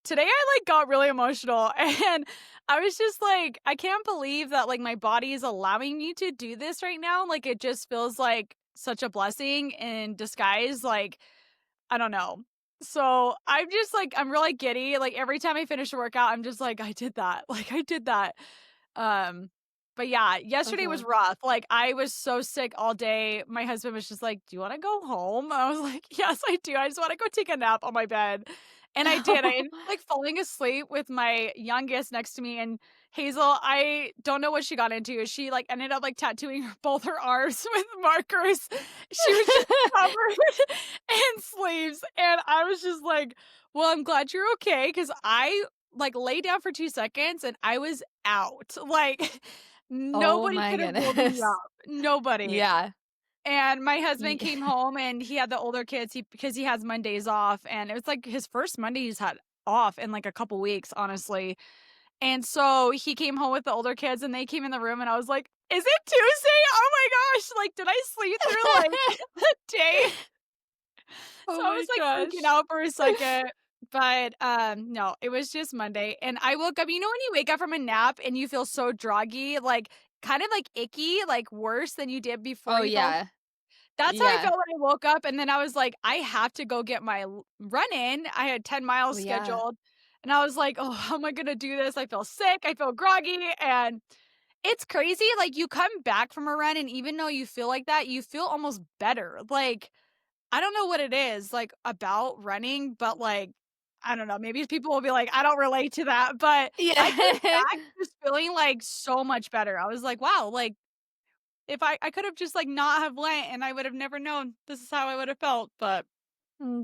today I like got really emotional and I was just like, I can't believe that like my body is allowing me to do this right now. Like it just feels like such a blessing in disguise. Like, I don't know. So I'm just like, I'm really giddy. Like every time I finish a workout, I'm just like, I did that. Like I did that. Um, but yeah, yesterday was Mhm. rough. Like I was so sick all day. My husband was just like, "Do you want to go home?" I was like, "Yes, I do. I just want to go take a nap on my bed." And I did. I ended up like falling asleep with my youngest next to me and Hazel, I don't know what she got into. She like ended up like tattooing both her arms with markers. She was just covered in sleeves. And I was just like, well, I'm glad you're okay. Cause I like lay down for 2 seconds and I was out. Like Oh nobody my could have woke me goodness. up. Nobody. Yeah. And my husband Ye came home and he had the older kids because he has Mondays off. And it was like his first Monday he's had off in like a couple weeks, honestly. And so he came home with the older kids and they came in the room and I was like, "Is it Tuesday? Oh my gosh, like did I sleep through like the day?" So Oh I my was like freaking gosh. out for a second. But no, it was just Monday. And I woke up, when you wake up from a nap and you feel so droggy, like kind of like icky, like worse than you did before Oh, you fell. yeah. That's how I Yeah. felt when I woke up. And then I was like, I have to go get my run in. I had 10 Oh, miles yeah. scheduled. And I was like, oh, how am I going to do this? I feel sick. I feel groggy. And it's crazy, like, you come back from a run, and even though you feel like that, you feel almost better, like, I don't know what it is, like, about running, but, like, I don't know, maybe people will be like, "I don't relate to that," but I came Yeah. back just feeling, like, so much better. I was like, "Wow," like, if I could've just, like, not have went, and I would've never known this is how I would've felt, but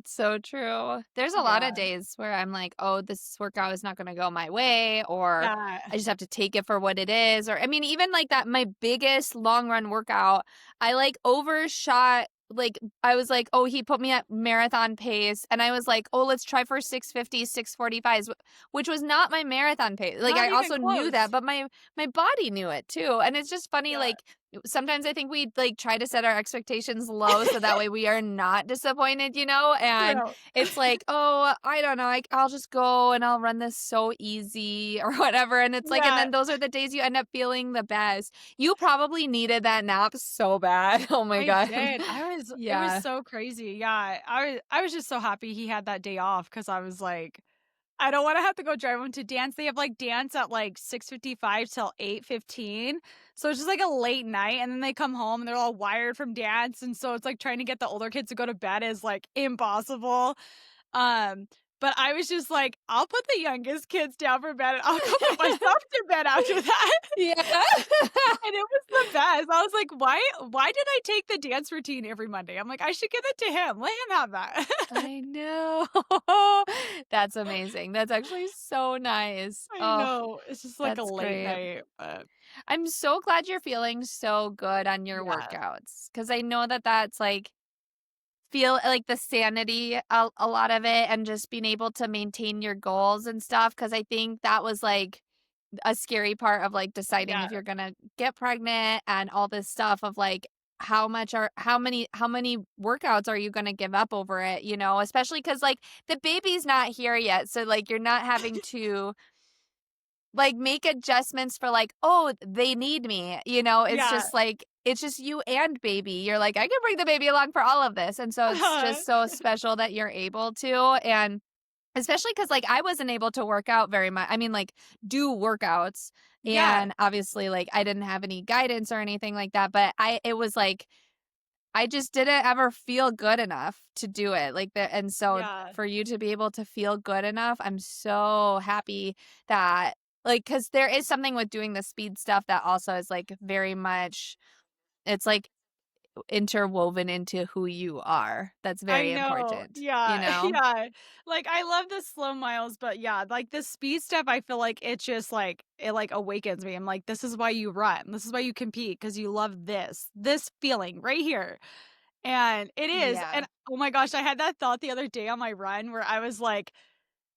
So true. There's a lot yeah. of days where I'm like, "Oh, this workout is not gonna go my way," or Yeah. I just have to take it for what it is, or I mean, even like that my biggest long run workout, I like overshot like I was like, "Oh, he put me at marathon pace." And I was like, "Oh, let's try for 6:50, 6:45s," which was not my marathon pace. Like Not I even also knew that, close. but my body knew it too. And it's just funny Yeah. like sometimes I think we like try to set our expectations low so that way we are not disappointed, you know? And True. it's like, oh, I don't know, I'll just go and I'll run this so easy or whatever. And it's like, and Yeah, then those are the days you end up feeling the best. You probably needed that nap so bad. Oh my I God. did. It was Yeah. so crazy. Yeah, I was just so happy he had that day off because I was like, I don't wanna have to go drive him to dance. They have, like, dance at, like, 6:55 till 8:15, so it's just, like, a late night, and then they come home, and they're all wired from dance, and so it's, like, trying to get the older kids to go to bed is, like, impossible. Um, but I was just like, "I'll put the youngest kids down for bed, and I'll go put myself to bed after that." Yeah. And it was the best. I was like, "Why did I take the dance routine every Monday?" I'm like, "I should give it to him. Let him have that." I know. That's amazing. That's actually so nice. I Oh, know. It's just like a that's late great. night, but I'm so glad you're feeling so good on your yeah. workouts because I know that that's like feel like the sanity a lot of it and just being able to maintain your goals and stuff because I think that was like a scary part of like deciding Yeah. if you're gonna get pregnant and all this stuff of like how many workouts are you gonna give up over it, you know, especially because like the baby's not here yet, so like you're not having to like, make adjustments for, like, "Oh, they need me," you know? It's Yeah. just, like it's just you and baby. You're like, "I can bring the baby along for all of this," and so it's just so special that you're able to, and especially because like, I wasn't able to work out very much. I mean, like, do workouts, Yeah. and obviously, like, I didn't have any guidance or anything like that, but it was like I just didn't ever feel good enough to do it, like, the and so Yeah. for you to be able to feel good enough, I'm so happy that like, because there is something with doing the speed stuff that also is, like, very much it's, like, interwoven into who you are. That's I very know. important, you Yeah. know? Yeah. Like, I love the slow miles, but yeah, like, the speed stuff, I feel like it just, like it, like, awakens me. I'm like, "This is why you run. This is why you compete because you love this feeling right here." And it is, Yeah. and oh my gosh, I had that thought the other day on my run where I was like,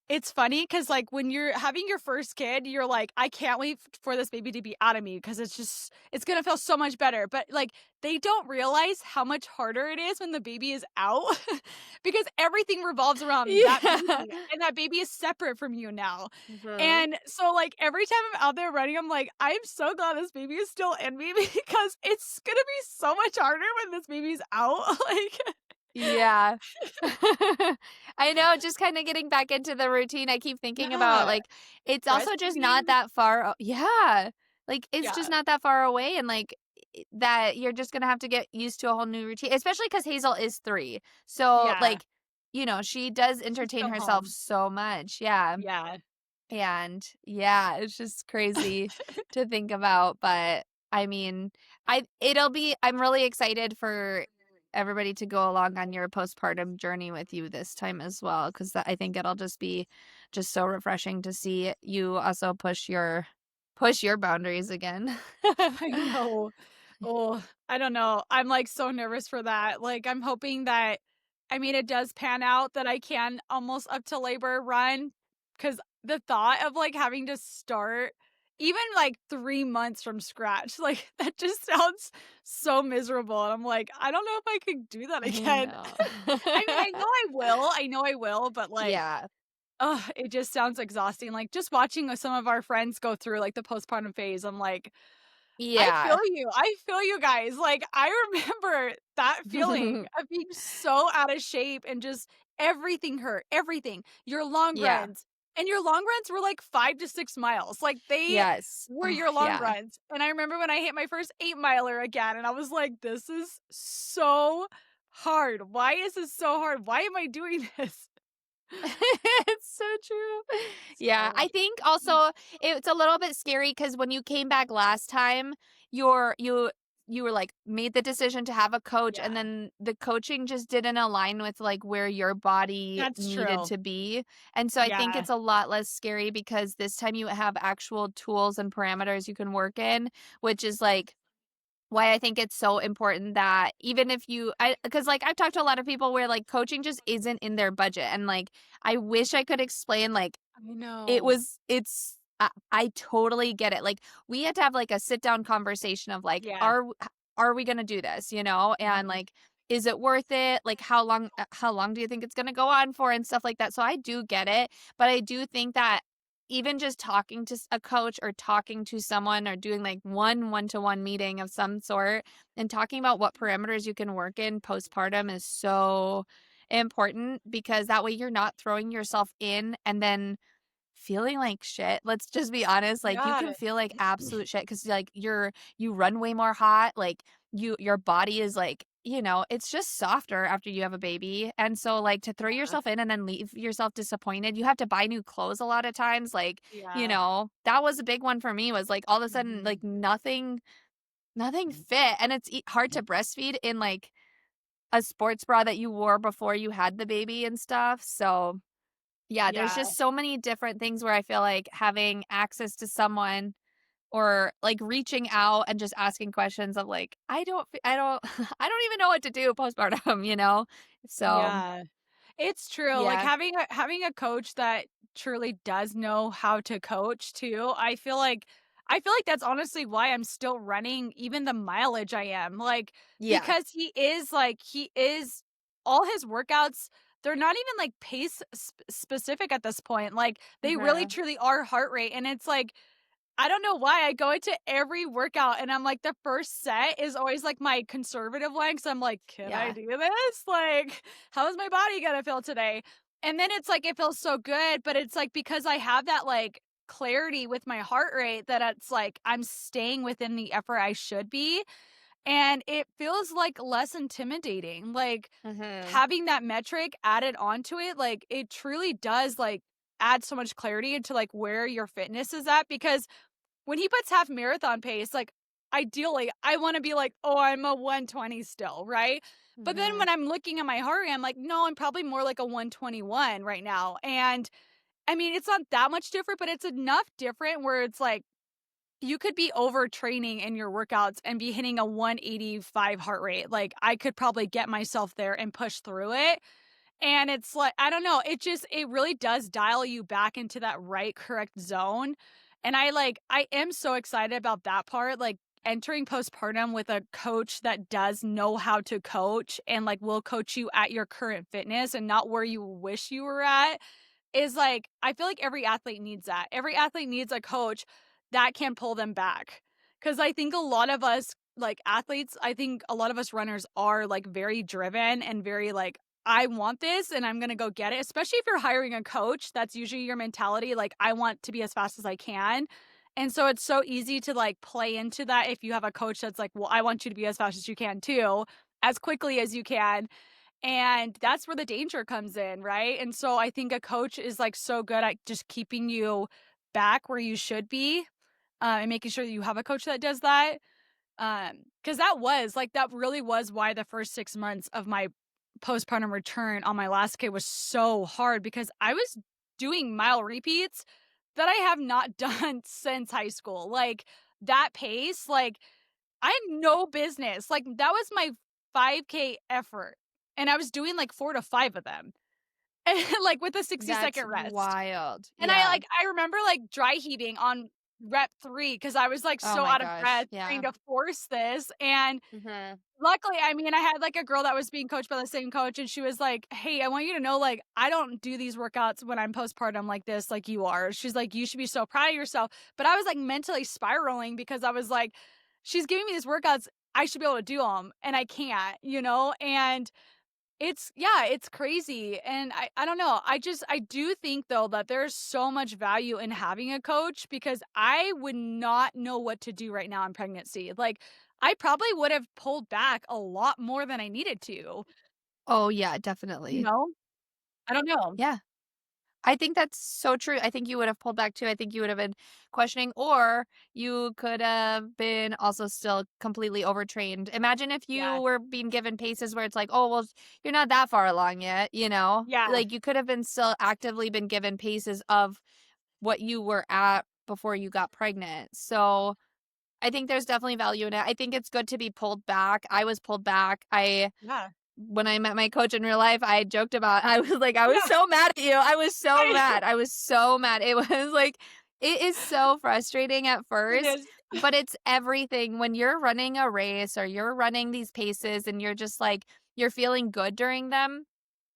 it's funny because, like, when you're having your first kid, you're like, "I can't wait for this baby to be out of me because it's gonna feel so much better," but, like, they don't realize how much harder it is when the baby is out because everything revolves around that Yeah. baby, and that baby is separate from you now, Mhm. and so, like, every time I'm out there running, I'm like, "I'm so glad this baby is still in me because it's gonna be so much harder when this baby's out," like Yeah. I know, just kinda getting back into the routine, I keep thinking about, Yeah, like, it's also just not breastfeeding. that far yeah. Like, it's just Yeah, not that far away and, like, that you're just gonna have to get used to a whole new routine, especially because Hazel is 3. So, yeah, like, you know, she does she's entertain still herself home. so much, yeah. Yeah. And yeah, it's just crazy to think about, but I mean, I'm really excited for everybody to go along on your postpartum journey with you this time as well cuz I think it'll just be just so refreshing to see you also push your boundaries again. I know. Oh, I don't know. I'm, like, so nervous for that. Like, I'm hoping that I mean, it does pan out that I can almost up to labor run, because the thought of, like, having to start even, like, 3 months from scratch, like, that just sounds so miserable, and I'm like, "I don't know if I could do that I again." know. I mean, I know I will, but, like, Yeah. ugh, it just sounds exhausting. Like, just watching, some of our friends go through, like, the postpartum phase, I'm like, Yeah. I feel you guys, like, I remember that feeling of being so out of shape and just everything hurt, everything. Yeah. Your long runs were, like, 5 to 6 miles, like, they Yes. were Oh, your long yeah. runs, and I remember when I hit my first 8 miler again, and I was like, "This is so hard. Why is this so hard? Why am I doing this?" It's so true. Yeah, So I think also it's a little bit scary because when you came back last time, you were like made the decision to have a coach, and yeah, then the coaching just didn't align with like where your body that's needed true. to be. And so I think Yeah. it's a lot less scary because this time you have actual tools and parameters you can work in, which is like why I think it's so important that even if you I because like I've talked to a lot of people where like coaching just isn't in their budget and like I wish I could explain like I know. it's I totally get it. Like, we had to have, like, a sit-down conversation of, like, Yeah. are we gonna do this, you know? And, Mhm. like, is it worth it? Like, how long do you think it's gonna go on for and stuff like that? So I do get it, but I do think that even just talking to a coach or talking to someone or doing, like, one-to-one meeting of some sort and talking about what parameters you can work in postpartum is so important because that way you're not throwing yourself in and then feeling like shit, let's just be honest, like, you Yeah. can feel like absolute shit because like, you run way more hot, like, your body is, like, it's just softer after you have a baby, and so, like, to throw Yeah. yourself in and then leave yourself disappointed, you have to buy new clothes a lot of times, like, Yeah. that was a big one for me was, like, all of a sudden, Mhm. like, nothing fit, and it's hard to breastfeed in, like, a sports bra that you wore before you had the baby and stuff, so yeah, there's Yeah. just so many different things where I feel like having access to someone or, like, reaching out and just asking questions of, like, I don't I don't even know what to do postpartum, you know? So, Yeah. It's true, like, yeah. having a coach that truly does know how to coach too, I feel like that's honestly why I'm still running even the mileage I am, like, Yeah. because he is all his workouts, they're not even, like, pace specific at this point, like, they really Mhm. truly are heart rate, and it's like I don't know why I go into every workout and I'm like, the first set is always like my conservative one because I'm like, can I Yeah. do this? Like, how is my body gonna feel today? And then it's like, it feels so good, but it's like because I have that like clarity with my heart rate that it's like I'm staying within the effort I should be. And it feels like less intimidating. Like Mhm. having that metric added onto it, like it truly does like add so much clarity into like where your fitness is at because when he puts half marathon pace, like, ideally, I wanna be like, "Oh, I'm a 120 still," right? But then Mhm. when I'm looking at my heart rate, I'm like, "No, I'm probably more like a 121 right now," and, I mean, it's not that much different, but it's enough different where it's like, you could be overtraining in your workouts and be hitting a 185 heart rate, like, I could probably get myself there and push through it, and it's like I don't know, it really does dial you back into that right correct zone, and I am so excited about that part, like, entering postpartum with a coach that does know how to coach and, like, will coach you at your current fitness and not where you wish you were at is like I feel like every athlete needs that. Every athlete needs a coach that can pull them back. Cause I think a lot of us, like athletes, I think a lot of us runners are like very driven and very like, I want this and I'm gonna go get it. Especially if you're hiring a coach, that's usually your mentality. Like, I want to be as fast as I can. And so it's so easy to like play into that if you have a coach that's like, well, I want you to be as fast as you can too, as quickly as you can. And that's where the danger comes in, right? And so I think a coach is like so good at just keeping you back where you should be, and making sure that you have a coach that does that. Because that really was why the first 6 months of my postpartum return on my last kid was so hard because I was doing mile repeats that I have not done since high school. Like that pace, like I had no business. Like, that was my 5K effort, and I was doing, like, 4 to 5 of them, and, like, with a That's 60-second rest. wild. And Yeah. I remember, like, dry heaving on rep 3 because I was, like, Oh so my out of gosh. breath trying Yeah. to force this, and Mhm. luckily, I mean, I had, like, a girl that was being coached by the same coach, and she was like, "Hey, I want you to know, like, I don't do these workouts when I'm postpartum like this, like you are." She's like, "You should be so proud of yourself." But I was, like, mentally spiraling because I was like, "She's giving me these workouts, I should be able to do them, and I can't," you know? And it's crazy, and I don't know, I do think, though, that there's so much value in having a coach because I would not know what to do right now in pregnancy, like, I probably would have pulled back a lot more than I needed to, Oh, yeah, you definitely. know? I don't know. Yeah. I think that's so true. I think you would have pulled back too. I think you would have been questioning, or you could have been also still completely overtrained. Imagine if Yeah. you were being given paces where it's like, oh, well, you're not that far along yet, you know? Yeah. Like you could have been still actively been given paces of what you were at before you got pregnant. So I think there's definitely value in it. I think it's good to be pulled back. I was pulled back. Yeah. When I met my coach in real life, I joked about I was like, "I was Yeah. so mad at you. I was so I mad. I was so mad." It was like It is so frustrating at It first, is. but it's everything when you're running a race or you're running these paces and you're just like, you're feeling good during them.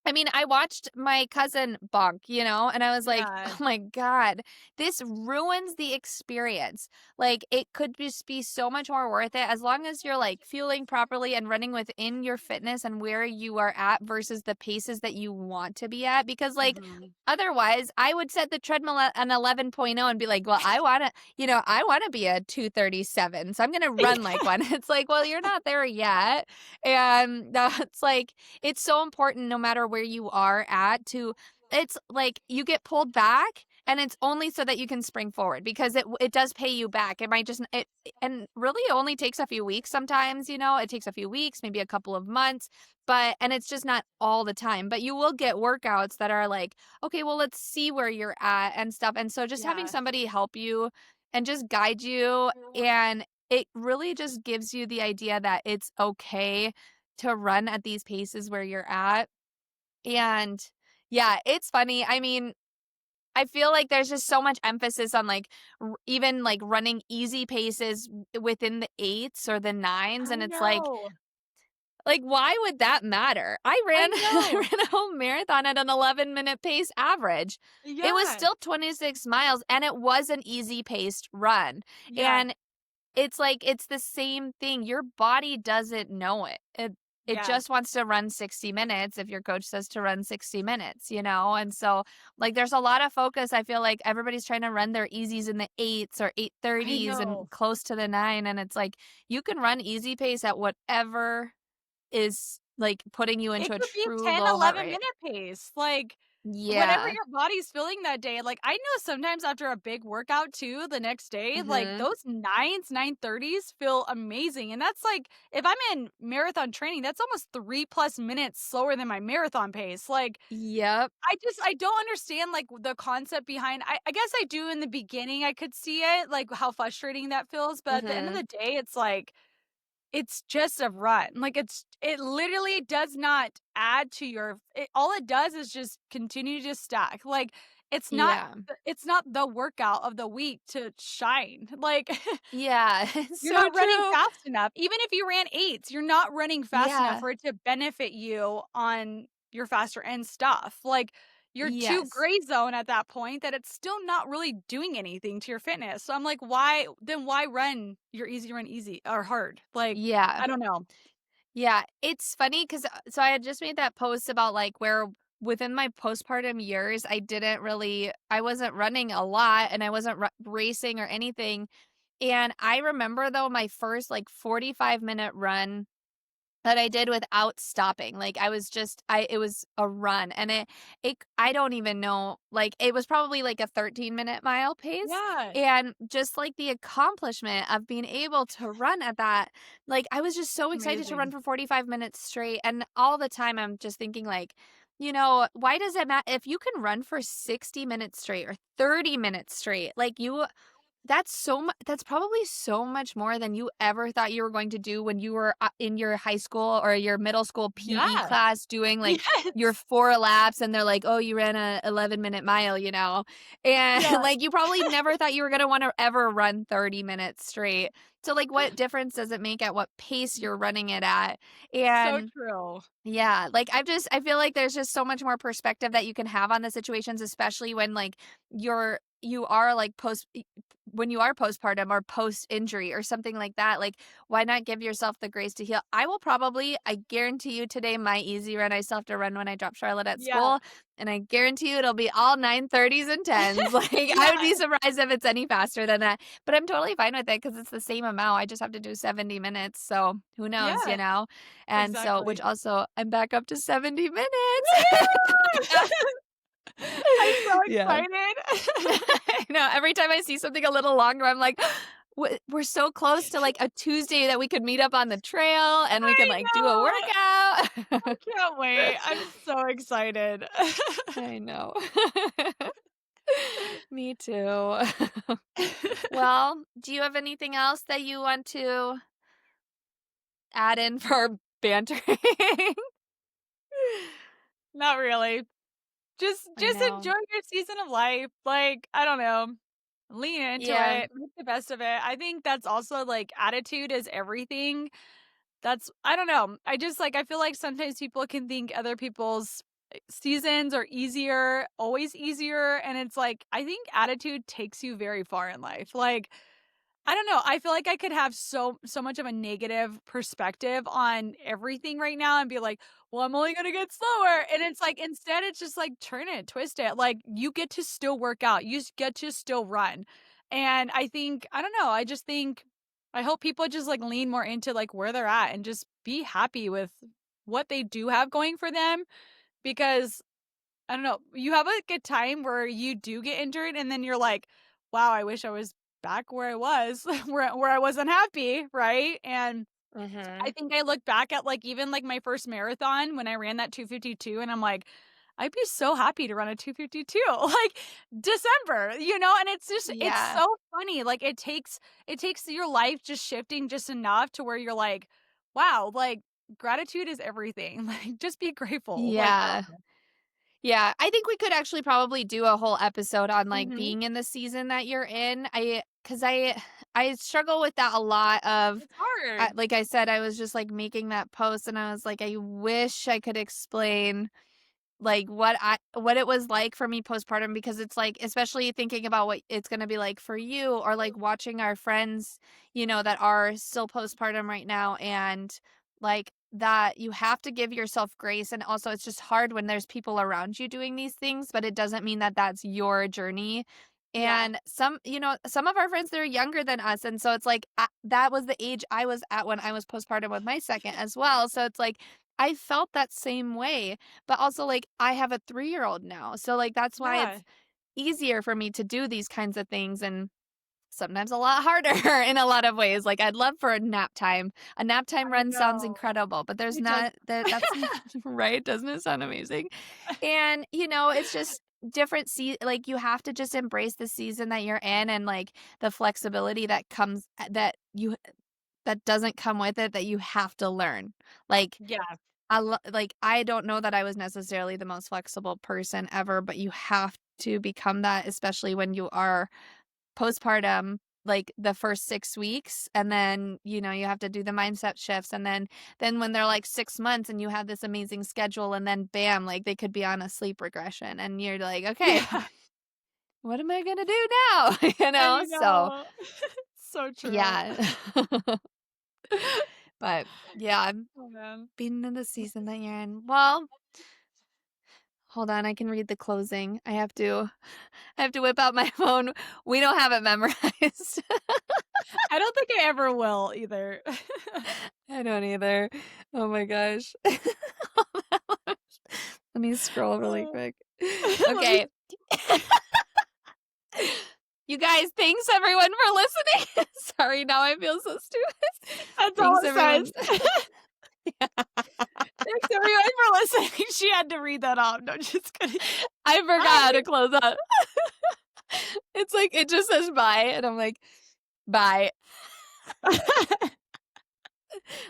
I mean, I watched my cousin bonk, and I was like, Yeah. "Oh my god, this ruins the experience." Like, it could just be so much more worth it as long as you're, like, fueling properly and running within your fitness and where you are at versus the paces that you want to be at, because, like, Mhm. otherwise, I would set the treadmill at an 11.0 and be like, "Well, I wanna be a 2:37, so I'm gonna run like one." It's like, "Well, you're not there yet." And that's like it's so important no matter where you are at to it's like you get pulled back and it's only so that you can spring forward because it does pay you back. It might just it and really it only takes a few weeks sometimes, it takes a few weeks, maybe a couple of months, but and it's just not all the time. But you will get workouts that are like, okay, well, let's see where you're at and stuff. And so just having Yeah. somebody help you and just guide you and it really just gives you the idea that it's okay to run at these paces where you're at. And yeah, it's funny. I mean, I feel like there's just so much emphasis on like even like running easy paces within the eights or the nines. I And it's know. like, why would that matter? I I ran, I know. ran a whole marathon at an 11-minute pace average. It was Yeah. still 26 miles and it was an easy paced run. Yeah. And it's like it's the same thing. Your body doesn't know it. It Yeah. just wants to run 60 minutes if your coach says to run 60 minutes. And so like there's a lot of focus. I feel like everybody's trying to run their easies in the 8s or I 8:30s and know. close to the 9 and it's like you can run easy pace at whatever is like putting you It into a could be true 10, low heart 11 rate. minute pace, like, whatever Yeah. your body's feeling that day, like, I know sometimes after a big workout too, the next day, like, Mhm. those 9s, 9:30s feel amazing, and that's, like if I'm in marathon training, that's almost 3 plus minutes slower than my marathon pace, like, Yep. I don't understand, like, the concept behind I guess I do in the beginning, I could see it, like, how frustrating that feels, but at the end of Mhm. the day, it's like it's just a run. Like, it literally does not add to all it does is just continue to stack. Like, Yeah. it's not the workout of the week to shine. Like, Yeah. It's you're so not running true. fast enough. Even if you ran 8s, you're not running fast enough Yeah. for it to benefit you on your faster end stuff. Like, you're too Yes. gray zone at that point that it's still not really doing anything to your fitness. So I'm like, why run your easy run easy or hard? Like, Yeah. I don't know. Yeah, it's funny because so I had just made that post about like where within my postpartum years, I wasn't running a lot and I wasn't racing or anything. And I remember though my first like 45-minute run that I did without stopping. Like I was just it was a run and I don't even know, like it was probably like a 13-minute mile pace Yeah, and just like the accomplishment of being able to run at that. Like I was just so excited to run amazing. for 45 minutes straight and all the time I'm just thinking like why does it matter if you can run for 60 minutes straight or 30 minutes straight? Like that's probably so much more than you ever thought you were going to do when you were, in your high school or your middle school PE Yeah. class doing, like, your Yes. 4 laps, and they're like, "Oh, you ran a 11-minute mile," and, Yeah, like, you probably never thought you were gonna wanna ever run 30 minutes straight. So, like, what difference does it make at what pace you're running it at? so And true. yeah, like, I feel like there's just so much more perspective that you can have on the situations, especially when, like, you are, like, when you are postpartum or post-injury or something like that, like, why not give yourself the grace to heal? I guarantee you today, my easy run, I still have to run when I drop Charlotte at Yeah. school, and I guarantee you it'll be all 9:30s and 10s, like, I would Yeah, be surprised if it's any faster than that, but I'm totally fine with it because it's the same amount, I just have to do 70 minutes, so who knows, yeah, And so which exactly. also I'm back up to 70 minutes. Woo! I'm so Yeah. excited. I know, every time I see something a little longer, I'm like, We're so close to, like, a Tuesday that we could meet up on the trail and we can, I like, do a know. I workout." can't wait. I'm so excited. I know. Me too. Well, do you have anything else that you want to add in for bantering? Not really. I Just know. enjoy your season of life. Like, I don't know. Lean into Yeah. it, make the best of it. I think that's also, like, attitude is everything. I don't know. I feel like sometimes people can think other people's seasons are easier, always easier, and it's like, I think attitude takes you very far in life. Like, I don't know. I feel like I could have so much of a negative perspective on everything right now and be like, "Well, I'm only gonna get slower." And it's like instead it's just like turn it, twist it. Like you get to still work out. Get to still run. And I don't know, I just think I hope people just like lean more into like where they're at and just be happy with what they do have going for them because I don't know. You have like a time where you do get injured and then you're like, wow, I wish I was back where I was, where I wasn't happy, right? And I Mhm. think I look back at like even like my first marathon when I ran that 252 and I'm like, I'd be so happy to run a 252. Like December, and it's Yeah. so funny. Like it takes your life just shifting just enough to where you're like, wow, like gratitude is everything. Like just be grateful. Like I Yeah. don't Yeah, I think we could actually probably do a whole episode on, like, know. being in the season that you're in. I struggle with that a lot of It's hard. like I said, I was just, like, making that post, and I was like, "I wish I could explain like, what it was like for me postpartum because it's, like especially thinking about what it's gonna be like for you or, like, watching our friends, that are still postpartum right now and, like, that you have to give yourself grace, and also it's just hard when there's people around you doing these things, but it doesn't mean that that's your journey, Yeah. and some of our friends, they're younger than us, and so it's, like, that was the age I was at when I was postpartum with my second as well, so it's, like, I felt that same way, but also, like, I have a 3-year-old now, so, like, that's why Yeah. it's easier for me to do these kinds of things and sometimes a lot harder in a lot of ways, like, I'd love for a nap time. A nap time I run sounds know. incredible, but there's It does. not that's not right? Doesn't it sound amazing? And, it's just different like, you have to just embrace the season that you're in and, like, the flexibility that comes that doesn't come with it that you have to learn. Like, Yeah. I don't know that I was necessarily the most flexible person ever, but you have to become that, especially when you are postpartum, like the first 6 weeks, and then, you have to do the mindset shifts, and then when they're like 6 months and you have this amazing schedule, and then bam, like they could be on a sleep regression, and you're like, okay, Yeah. what am I gonna do now? I So know. So true. yeah. But yeah, Oh, man. being in the season that you're in. Well, hold on, I can read the closing. I have to whip out my phone. We don't have it memorized. I don't think I ever will either. I don't either. Oh my gosh. Let me scroll really Oh. quick. Let me Okay. You guys, thanks everyone for listening. Sorry, now I feel so stupid. That's all Thanks it everyone. says. Thanks everyone for listening. She had to read that off. No, just kidding. I forgot how to close up. It's like it just says bye, and I'm like, bye.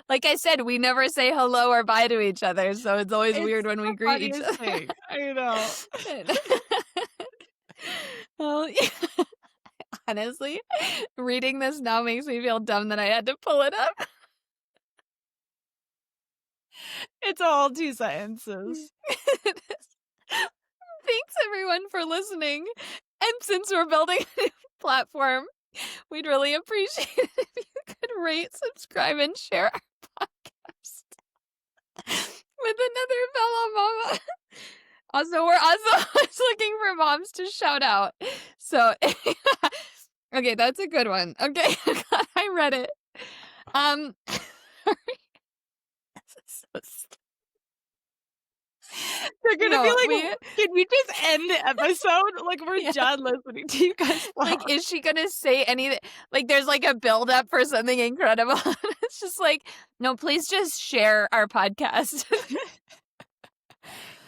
Like I said, we never say hello or bye to each other, so it's always It's weird when we the greet each funniest other. thing. I know. Well, yeah, honestly, reading this now makes me feel dumb that I had to pull it up. It's all 2 sentences. Thanks everyone for listening. And since we're building a new platform, we'd really appreciate it if you could rate, subscribe, and share our podcast with another fellow mama. Also, we're also always looking for moms to shout out. So, okay, that's a good one. Okay, I read it. Sorry. This is so stupid. They're gonna be No, like, we "Can we just end the episode? Like, we're yeah. done listening to you guys Like, talk." is she gonna say anything? Like, there's like a build up for something incredible. It's just like, no, please just share our podcast.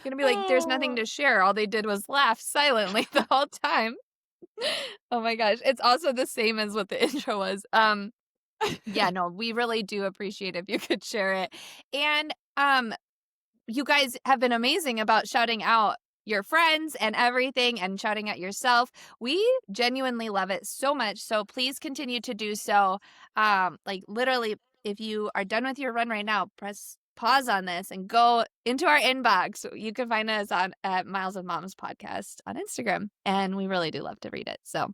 Gonna be like, there's nothing Oh. to share. All they did was laugh silently the whole time. Oh my gosh. It's also the same as what the intro was. Yeah, no, we really do appreciate if you could share it. And you guys have been amazing about shouting out your friends and everything and shouting at yourself. We genuinely love it so much. So please continue to do so. Like literally, if you are done with your run right now, press pause on this and go into our inbox. You can find us at Miles of Moms Podcast on Instagram. And we really do love to read it. So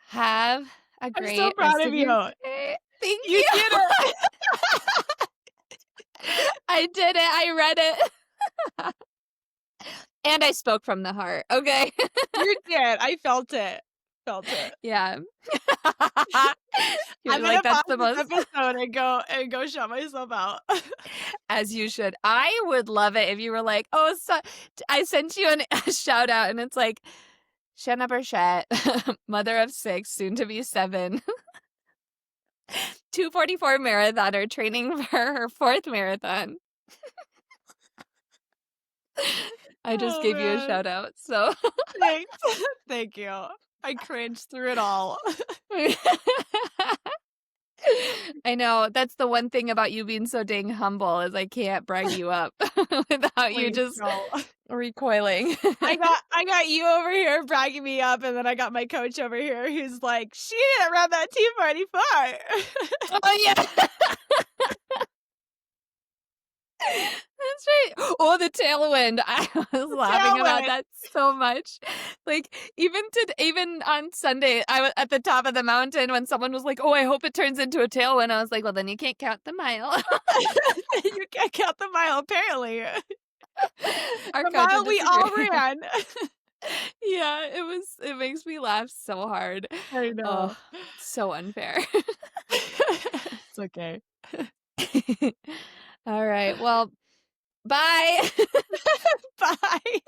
have a I'm great so proud rest of your you. day. Thank You you. did it. I did it. I read it. And I spoke from the heart. Okay. You did. I felt it. Yeah. You're I'm like, gonna that's pause the this most, episode and go shut myself out. as you should. I would love it if you were like, oh, I sent you a shout out and it's like, Shanna Burchett, mother of 6, soon to be 7, 2:44 marathoner training for her 4th marathon. I just gave you a man. shout out. So Thanks. Thank you. I cringed through it all. I know that's the one thing about you being so dang humble is I can't brag you up without you Please just don't. recoiling. I got you over here bragging me up, and then I got my coach over here who's like, she didn't run that T45. Oh yeah. That's right. Oh, the tailwind. I was laughing about tailwind. that so much. Like even on Sunday, I was at the top of the mountain when someone was like, "Oh, I hope it turns into a tailwind." I was like, "Well, then you can't count the mile." You can't count the mile, apparently. Our The coach mile would we all disagree. ran. Yeah, it makes me laugh so hard. I know. Oh, so unfair. It's okay. All right. Well, bye. Bye.